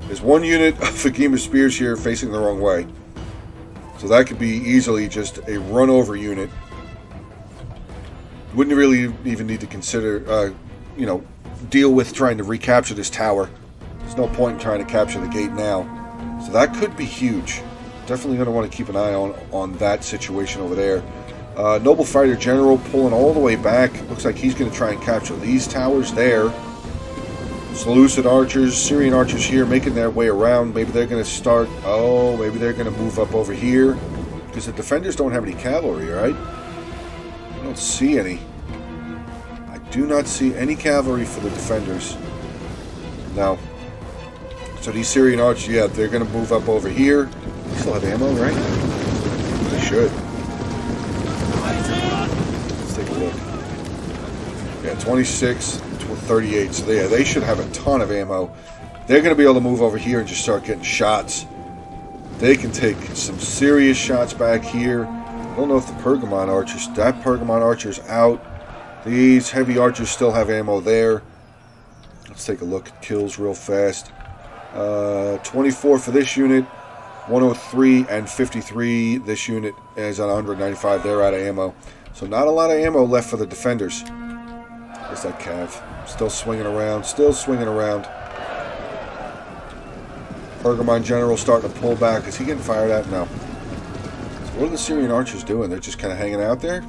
there's one unit of a Game of Spears here facing the wrong way. So that could be easily just a run-over unit. Wouldn't really even need to consider, deal with trying to recapture this tower. There's no point in trying to capture the gate now. So that could be huge. Definitely going to want to keep an eye on that situation over there. Noble Fighter General pulling all the way back. Looks like he's going to try and capture these towers there. Seleucid archers, Syrian archers here making their way around. Maybe they're going to start... Oh, maybe they're going to move up over here. Because the defenders don't have any cavalry, right? I don't see any. I do not see any cavalry for the defenders. No. So these Syrian archers, yeah, they're going to move up over here. They still have ammo, right? They should. Let's take a look. Yeah, 26, 38. So they should have a ton of ammo. They're going to be able to move over here and just start getting shots. They can take some serious shots back here. I don't know if the Pergamon archers... That Pergamon archer's out. These heavy archers still have ammo there. Let's take a look at kills real fast. 24 for this unit. 103 and 53. This unit is on 195. They're out of ammo. So not a lot of ammo left for the defenders. There's that cav. Still swinging around. Still swinging around. Pergamon general starting to pull back. Is he getting fired at? No. So what are the Syrian archers doing? They're just kind of hanging out there?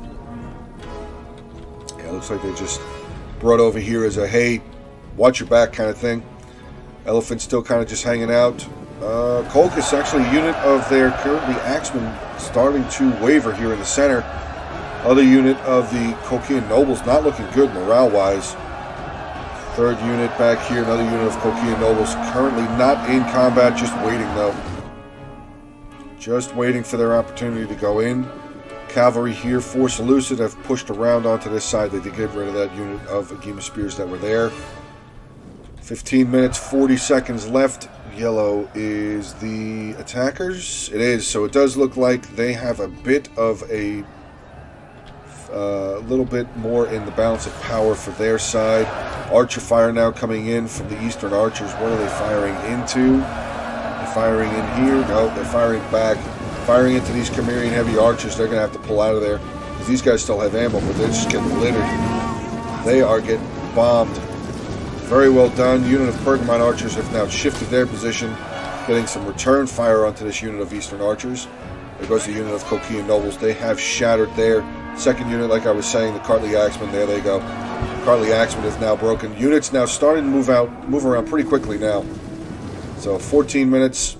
Yeah, it looks like they just brought over here as a, hey, watch your back kind of thing. Elephant still kind of just hanging out. Colchis, actually, a unit of their currently axemen starting to waver here in the center. Other unit of the Colchian nobles not looking good morale-wise. Third unit back here, another unit of Colchian nobles currently not in combat, just waiting though. Just waiting for their opportunity to go in. Cavalry here for Seleucid have pushed around onto this side. They did get rid of that unit of Agema spears that were there. 15 minutes, 40 seconds left. Yellow is the attackers. It is, so it does look like they have a bit of a little bit more in the balance of power for their side. Archer fire now coming in from the eastern archers. What are they firing into? They're firing in here. No, they're firing back. Firing into these Cimmerian heavy archers. They're going to have to pull out of there. Because these guys still have ammo, but they're just getting littered. They are getting bombed. Very well done. Unit of Pergamon archers have now shifted their position. Getting some return fire onto this unit of eastern archers. There goes the unit of Colchian nobles. They have shattered their second unit, like I was saying, the Cartly Axemen. There they go. Cartly Axemen is now broken. Units now starting to move around pretty quickly now. So 14 minutes,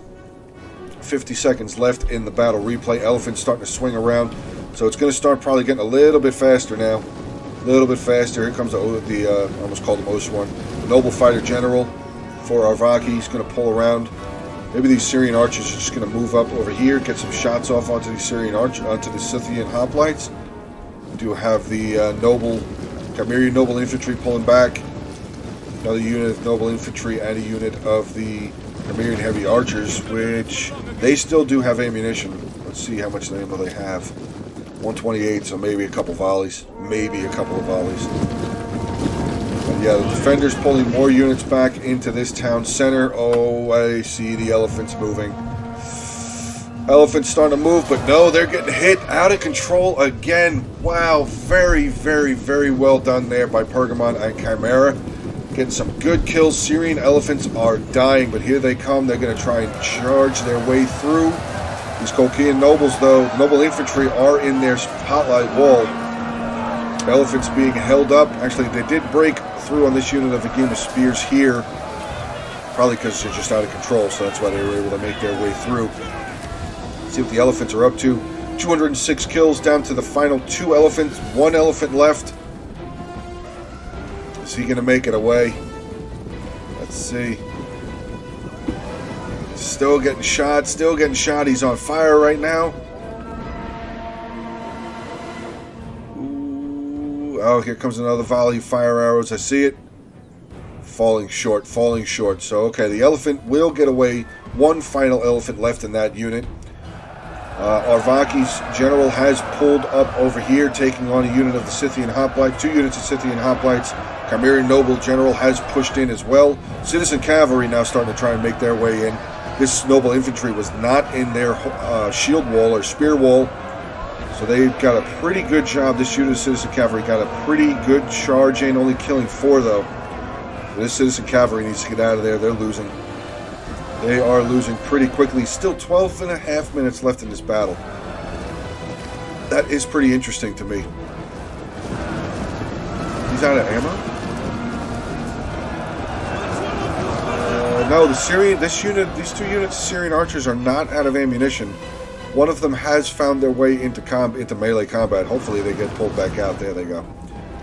50 seconds left in the battle replay. Elephant's starting to swing around. So it's going to start probably getting a little bit faster now. A little bit faster. Here comes the I almost called him Oswan. The Noble Fighter General for Arvaki. He's going to pull around. Maybe these Syrian archers are just going to move up over here, get some shots off onto these onto the Scythian hoplites. We do have the Cimmerian noble infantry pulling back. Another unit of noble infantry and a unit of the Cimmerian heavy archers, which they still do have ammunition. Let's see how much ammo they have. 128, so maybe a couple volleys. Maybe a couple of volleys. But yeah, the defenders pulling more units back into this town center. Oh, I see the elephants moving. Elephants starting to move, but no, they're getting hit. Out of control again. Wow, very, very, very well done there by Pergamon and Chimera. Getting some good kills. Syrian elephants are dying, but here they come. They're going to try and charge their way through. These Colchian nobles, though, noble infantry are in their spotlight wall. Elephants being held up. Actually, they did break through on this unit of Agema spears here. Probably because they're just out of control, so that's why they were able to make their way through. See what the elephants are up to. 206 kills down to the final 2 elephants. 1 elephant left. Is he going to make it away? Let's see. Still getting shot. Still getting shot. He's on fire right now. Ooh. Oh, here comes another volley of fire arrows. I see it. Falling short. Falling short. So, okay, the elephant will get away. 1 final elephant left in that unit. Arvaki's general has pulled up over here, taking on a unit of the Scythian hoplites, 2 units of Scythian hoplites. Cimmerian noble general has pushed in as well. Citizen cavalry now starting to try and make their way in. This noble infantry was not in their shield wall or spear wall, so they got a pretty good job. This unit of citizen cavalry got a pretty good charge in, only killing 4 though. This citizen cavalry needs to get out of there. They're losing. They are losing pretty quickly. Still 12 and a half minutes left in this battle. That is pretty interesting to me. He's out of ammo? No, these two units of Syrian archers are not out of ammunition. One of them has found their way into melee combat. Hopefully they get pulled back out. There they go.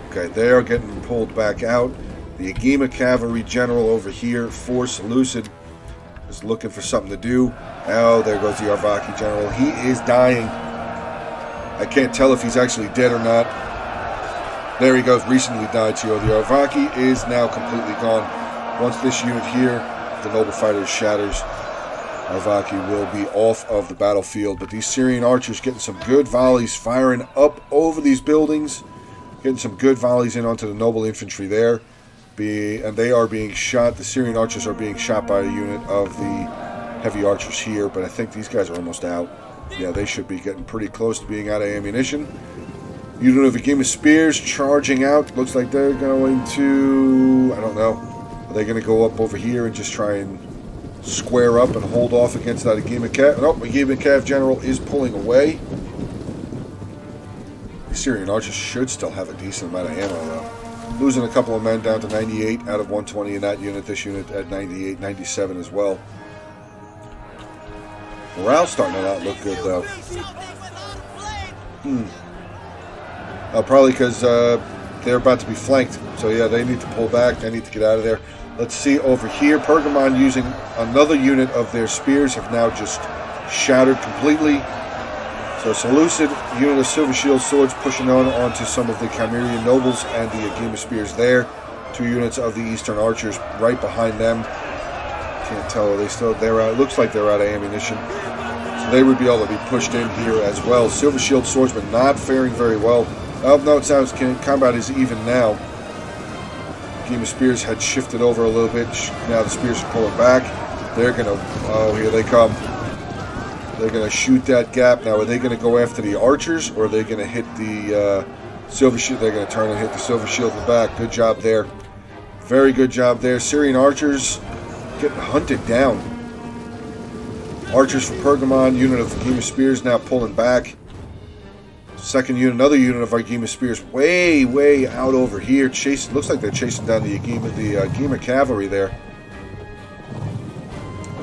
Okay, they are getting pulled back out. The Agima cavalry general over here for Seleucid is looking for something to do. Oh, there goes the Arvaki general. He is dying. I can't tell if he's actually dead or not. There he goes, recently died. So the Arvaki is now completely gone. Once this unit here, the Noble Fighter shatters, Arvaki will be off of the battlefield. But these Syrian archers getting some good volleys, firing up over these buildings, getting some good volleys in onto the Noble Infantry there. And they are being shot. The Syrian archers are being shot by a unit of the heavy archers here, but I think these guys are almost out. Yeah, they should be getting pretty close to being out of ammunition. Unit of Agima spears charging out. Looks like they're going to, I don't know. Are they going to go up over here and just try and square up and hold off against that Agima Cav? Nope, Agima Cav general is pulling away. The Syrian archers should still have a decent amount of ammo though. Losing a couple of men down to 98 out of 120 in that unit. This unit at 98, 97 as well. Morale's starting to not look good though. Probably because they're about to be flanked. So yeah, they need to pull back. They need to get out of there. Let's see over here. Pergamon using another unit of their spears have now just shattered completely. So Seleucid, unit of Silver Shield swords pushing on onto some of the Chimerian nobles and the Agima spears there. 2 units of the Eastern archers right behind them. Can't tell, are they still, it looks like they're out of ammunition. So they would be able to be pushed in here as well. Silver Shield swordsmen not faring very well. Oh no, it sounds combat is even now. Agima spears had shifted over a little bit. Now the spears are pulling back. They're gonna, oh here they come. They're going to shoot that gap. Now, are they going to go after the archers, or are they going to hit the Silver Shield? They're going to turn and hit the Silver Shield in the back. Good job there. Very good job there. Syrian archers getting hunted down. Archers for Pergamon, unit of Agima spears now pulling back. Second unit, another unit of Agima spears way, way out over here. Looks like they're chasing down the Agima cavalry there.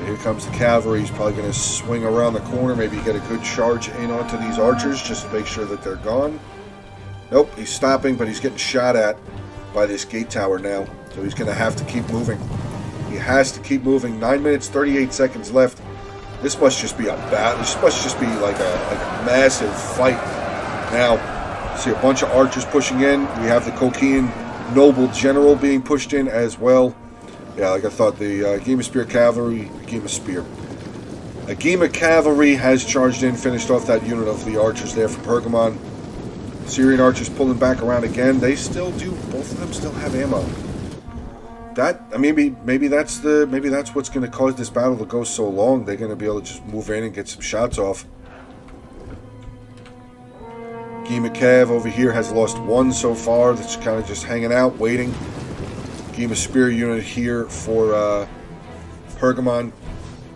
Here comes the cavalry. He's probably going to swing around the corner, maybe get a good charge in onto these archers just to make sure that they're gone. Nope, he's stopping, but he's getting shot at by this gate tower now. So he's going to have to keep moving. He has to keep moving. 9 minutes, 38 seconds left. This must just be a battle. This must just be like a massive fight. Now, see a bunch of archers pushing in. We have the Kokian noble general being pushed in as well. Yeah, like I thought, the Agima cavalry has charged in, finished off that unit of the archers there for Pergamon. Syrian archers pulling back around again. They still do. Both of them still have ammo. Maybe that's what's going to cause this battle to go so long. They're going to be able to just move in and get some shots off. Agima Cav over here has lost 1 so far. That's kind of just hanging out, waiting. Agima spear unit here for Pergamon,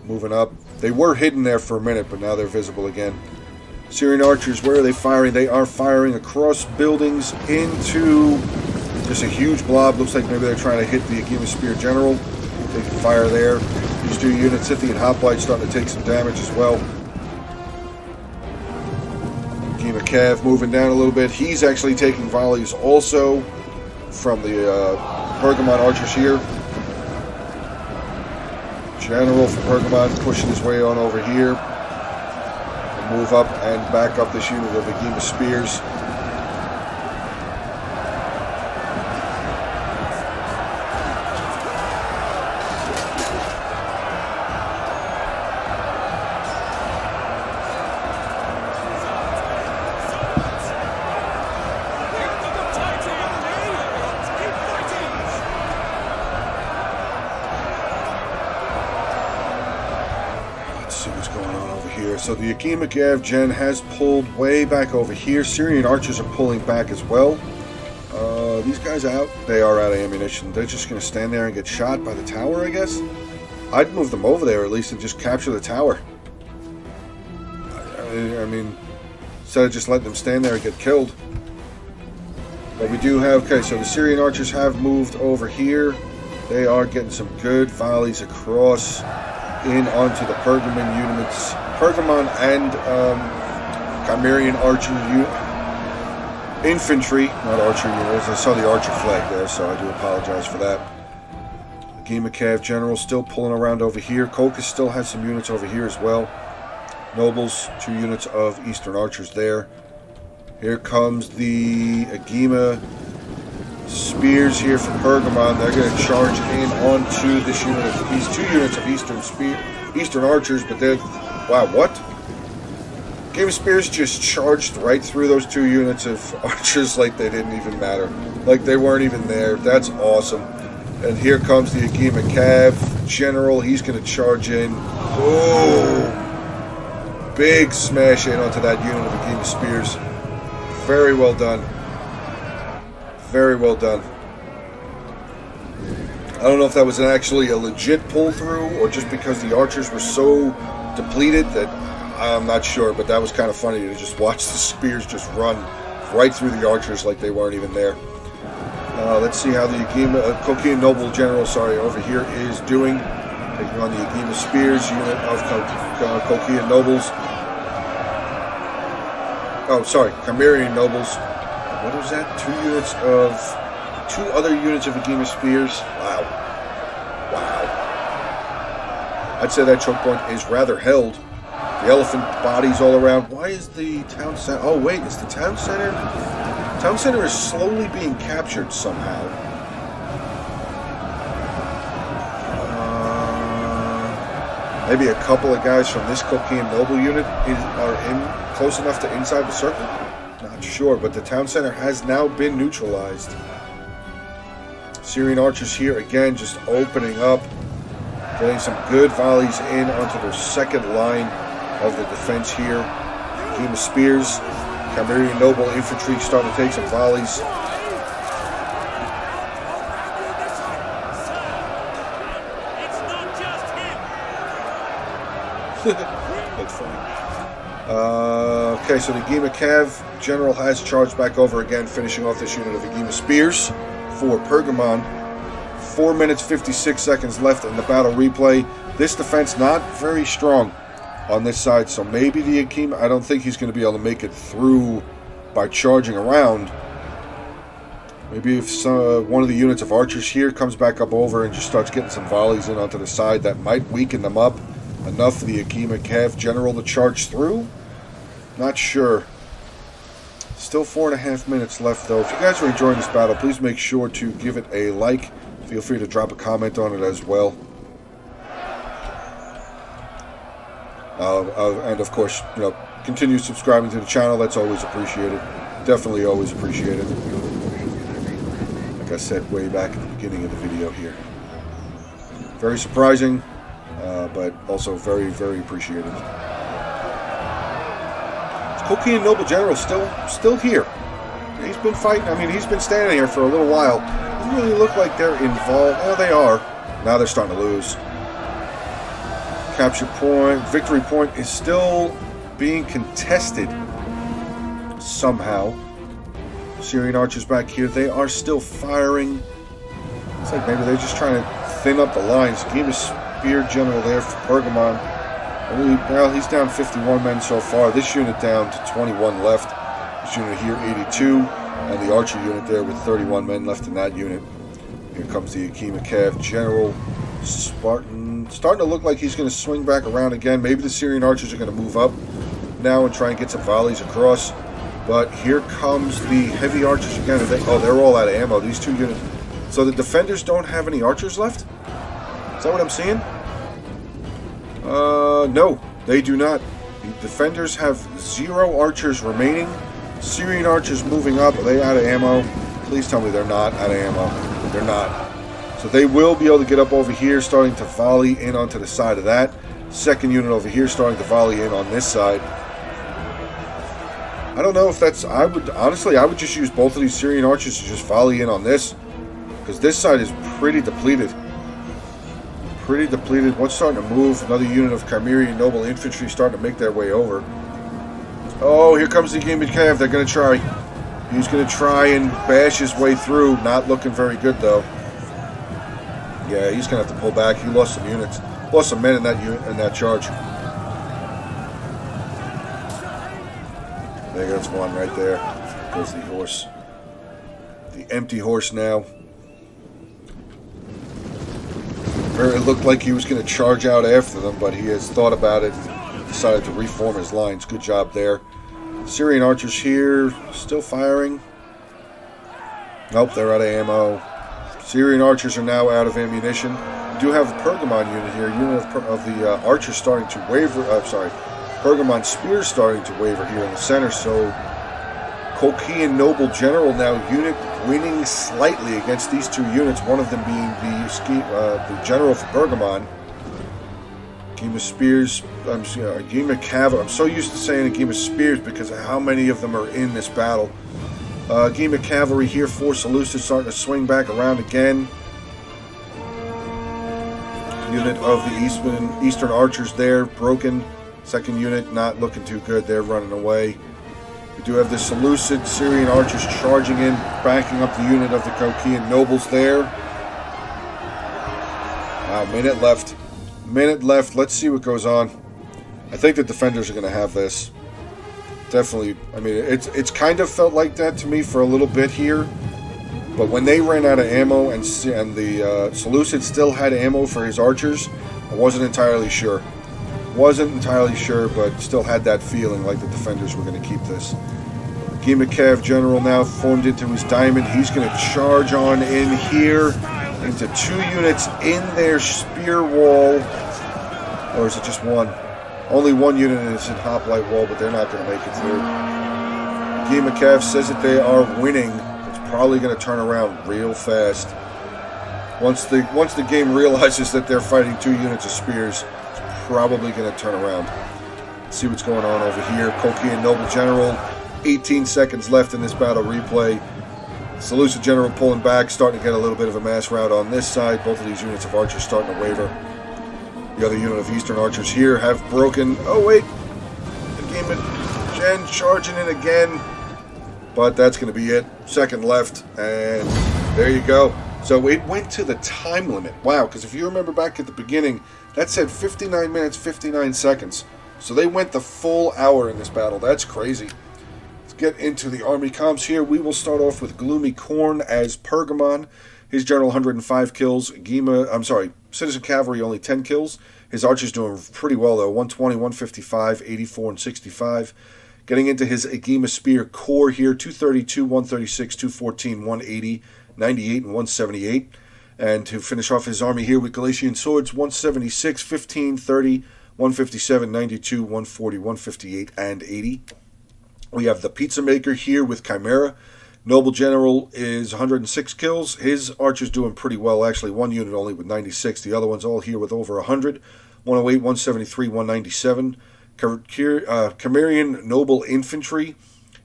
moving up. They were hidden there for a minute, but now they're visible again. Syrian archers, where are they firing? They are firing across buildings into just a huge blob. Looks like maybe they're trying to hit the Agima spear general. They can fire there. These 2 units, Scythian Hoplite, starting to take some damage as well. Agima Cav moving down a little bit. He's actually taking volleys also from the Pergamon archers here. General from Pergamon pushing his way on over here. And move up and back up this unit of Agima spears. So the Agima Cav Gen has pulled way back over here. Syrian archers are pulling back as well. These guys out. They are out of ammunition. They're just going to stand there and get shot by the tower, I guess. I'd move them over there at least and just capture the tower. I mean, instead of just letting them stand there and get killed. But we do have, okay, so the Syrian archers have moved over here. They are getting some good volleys across in onto the Pergamon units. Pergamon and Chimerian archer infantry, not archer units. I saw the archer flag there, so I do apologize for that. Agima Cav General still pulling around over here. Kokus still has some units over here as well. Nobles, 2 units of Eastern archers there. Here comes the Agima spears here from Pergamon. They're going to charge in onto this unit of these 2 units of Eastern archers, but they're, wow, what? Agima spears just charged right through those 2 units of archers like they didn't even matter, like they weren't even there. That's awesome. And here comes the Agima Cav General. He's going to charge in. Oh, big smash in onto that unit of Agima spears. Very well done. Very well done. I don't know if that was actually a legit pull through or just because the archers were so depleted that I'm not sure, but that was kind of funny to just watch the spears just run right through the archers like they weren't even there. Let's see how the Kokian Noble General, over here is doing. Taking on the Agima Spears unit of Kokian Nobles. Oh, sorry, Chimerian Nobles. What was that? 2 other units of Agima Spears. Wow. Wow. I'd say that choke point is rather held. The elephant bodies all around. Why is the town center? Oh, wait, is the town center? Town center is slowly being captured somehow. Maybe a couple of guys from this Kokian Noble unit are close enough to inside the circle? Not sure, but the town center has now been neutralized. Syrian archers here again just opening up, getting some good volleys in onto their second line of the defense here. Agima Spears, Chimerian Noble infantry starting to take some volleys. That's funny. Okay, so the Agima Cav General has charged back over again, finishing off this unit of Agima Spears for Pergamon. 4 minutes 56 seconds left in the battle replay. This defense not very strong on this side, so maybe the Agima, I don't think he's going to be able to make it through by charging around. Maybe if one of the units of archers here comes back up over and just starts getting some volleys in onto the side, that might weaken them up enough for the Agima Cav General to charge through. Not sure. Still 4.5 minutes left though. If you guys are enjoying this battle, please make sure to give it a like. Feel free to drop a comment on it as well. And of course, continue subscribing to the channel. That's always appreciated. Definitely always appreciated. Like I said way back at the beginning of the video here. Very surprising, but also very, very appreciated. Kokian Noble General still here. He's been fighting. I mean, he's been standing here for a little while. Doesn't really look like they're involved. Well, they are. Now they're starting to lose. Capture point, victory point is still being contested somehow. Syrian archers back here, they are still firing. It's like maybe they're just trying to thin up the lines. Agima Spear General there for Pergamon. Well, he's down 51 men so far. This unit down to 21 left. This unit here, 82. And the archer unit there with 31 men left in that unit. Here comes the Agima Cav General. Spartan starting to look like he's going to swing back around again. Maybe the Syrian archers are going to move up now and try and get some volleys across. But here comes the heavy archers again. They're all out of ammo. These 2 units. So the defenders don't have any archers left? Is that what I'm seeing? No, they do not. The defenders have 0 archers remaining. Syrian archers moving up. Are they out of ammo? Please tell me they're not out of ammo. They're not. So they will be able to get up over here, starting to volley in onto the side of that. Second unit over here starting to volley in on this side. I don't know if that's... I would just use both of these Syrian archers to just volley in on this. Because this side is pretty depleted. Pretty depleted. One's starting to move. Another unit of Chimerian Noble Infantry starting to make their way over. Oh, here comes the Agima Cav. They're going to try. He's going to try and bash his way through. Not looking very good, though. Yeah, he's going to have to pull back. He lost some units. Lost some men in that charge. There goes one right there. There's the horse. The empty horse now. It looked like he was going to charge out after them, but he has thought about it and decided to reform his lines. Good job there. Syrian archers here, still firing. Nope, they're out of ammo. Syrian archers are now out of ammunition. We do have a Pergamon unit here. Unit of the archers starting to waver. Pergamon spears starting to waver here in the center. So Colchian Noble General now unit winning slightly against these two units. One of them being the General for Pergamon. Agema Spears. Agema Cavalry. I'm so used to saying Agema Spears because of how many of them are in this battle. Agema Cavalry here for Seleucid starting to swing back around again. Unit of the Eastern Archers there, broken. Second unit not looking too good. They're running away. We do have the Seleucid Syrian Archers charging in, backing up the unit of the Colchian Nobles there. Wow, minute left. Minute left. Let's see what goes on. I think the defenders are going to have this. Definitely. I mean, it's kind of felt like that to me for a little bit here. But when they ran out of ammo and the Seleucid still had ammo for his archers, I wasn't entirely sure. Wasn't entirely sure, but still had that feeling like the defenders were going to keep this. Agema Cav General now formed into his diamond. He's going to charge on in here into two units in their spear wall. Or is it just one? Only one unit is in hoplite wall, but they're not going to make it through. Agema Cav says that they are winning. It's probably going to turn around real fast. Once the game realizes that they're fighting two units of spears, it's probably going to turn around. Let's see what's going on over here. Colchian Noble General, 18 seconds left in this battle replay. Seleucid General pulling back, starting to get a little bit of a mass rout on this side. Both of these units of archers starting to waver. The other unit of Eastern Archers here have broken. Oh wait, Agema Gen charging in again. But that's going to be it. Second left, and there you go. So it went to the time limit. Wow, because if you remember back at the beginning, that said 59 minutes, 59 seconds. So they went the full hour in this battle. That's crazy. Let's get into the army comps here. We will start off with Gloomy Corn as Pergamon. His general 105 kills. Citizen Cavalry only 10 kills. His archers doing pretty well though. 120, 155, 84, and 65. Getting into his Agema Spear Corps here, 232, 136, 214, 180, 98, and 178. And to finish off his army here with Galatian Swords, 176, 15, 30, 157, 92, 140, 158, and 80. We have the Pizza Maker here with Chimera. Noble General is 106 kills. His archers doing pretty well, actually. One unit only with 96. The other one's all here with over 100. 108, 173, 197. Chimerian Noble Infantry,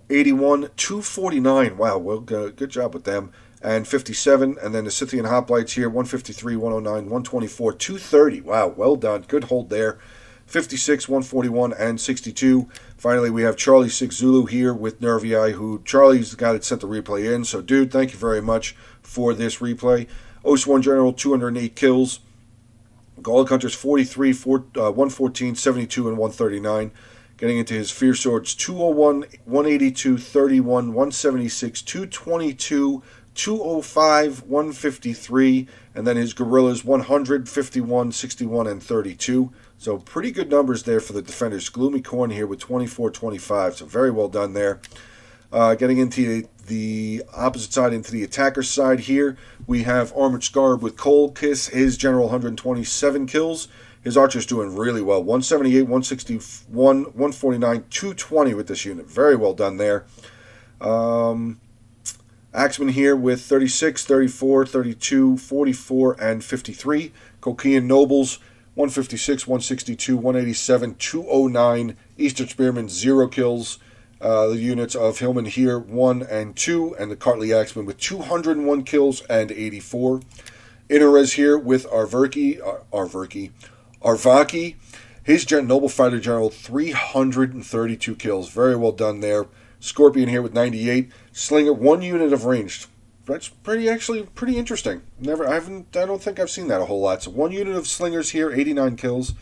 81, 249. Wow, well, good job with them. And 57. And then the Scythian Hoplites here, 153, 109, 124, 230. Wow, well done. Good hold there. 56, 141, and 62. Finally, we have Charlie 6 Zulu here with Nervii, who Charlie's the guy that sent the replay in. So, dude, thank you very much for this replay. Os1 General, 208 kills. Gallic Hunters, 43, 114, 72, and 139. Getting into his Fierce Swords, 201, 182, 31, 176, 222, 205, 153. And then his Guerrillas, 100, 51, 61, and 32. So pretty good numbers there for the defenders. Gloomy Corn here with 24, 25. So very well done there. Getting into the opposite side, into the attacker side here, we have Armored Scarab with Cold Kiss. His general 127 kills. His archers doing really well. 178, 161, 149, 220 with this unit. Very well done there. Axeman here with 36, 34, 32, 44, and 53. Colchian Nobles, 156, 162, 187, 209. Eastern Spearmen, 0 kills. The units of Hillman here, 1 and 2, and the Cartley Axeman with 201 kills and 84. Interres here with Arvaki. His Noble Fighter General, 332 kills. Very well done there. Scorpion here with 98. Slinger, 1 unit of ranged. that's actually pretty interesting. I don't think I've seen that a whole lot. So 1 unit of slingers here, 89 kills.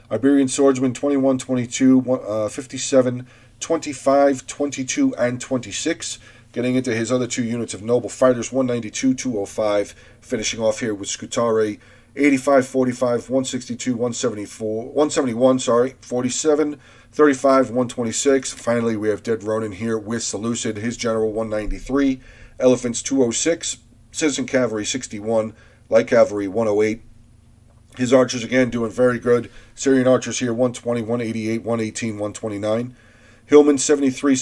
Iberian swordsman, 21, 22, 57, 25, 22, and 26. Getting into his other 2 units of noble fighters, 192, 205. Finishing off here with Scutari, 85, 45, 162, 171, 47, 35, 126. Finally, we have Dead Ronin here with Seleucid, his general, 193. Elephants, 206. Citizen Cavalry, 61. Light Cavalry, 108. His archers, again, doing very good. Syrian archers here, 120, 188, 118, 129. Hillman, 73,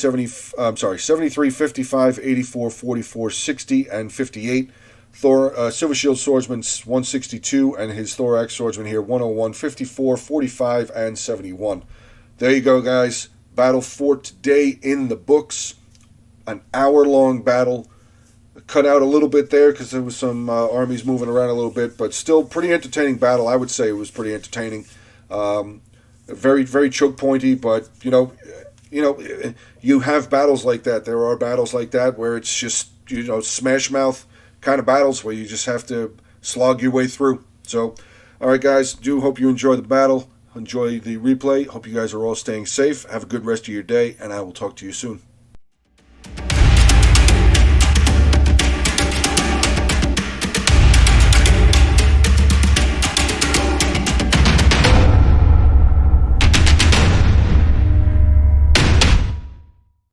55, 84, 44, 60, and 58. Silver Shield Swordsman, 162, and his Thorax Swordsman here, 101, 54, 45, and 71. There you go, guys. Battle for today in the books. An hour-long battle. Cut out a little bit there because there was some armies moving around a little bit, but still pretty entertaining battle. I would say it was pretty entertaining. Very, very choke pointy, but you have battles like that. There are battles like that where it's just smash mouth kind of battles where you just have to slog your way through. So, all right, guys. Do hope you enjoy the battle. Enjoy the replay. Hope you guys are all staying safe. Have a good rest of your day, and I will talk to you soon.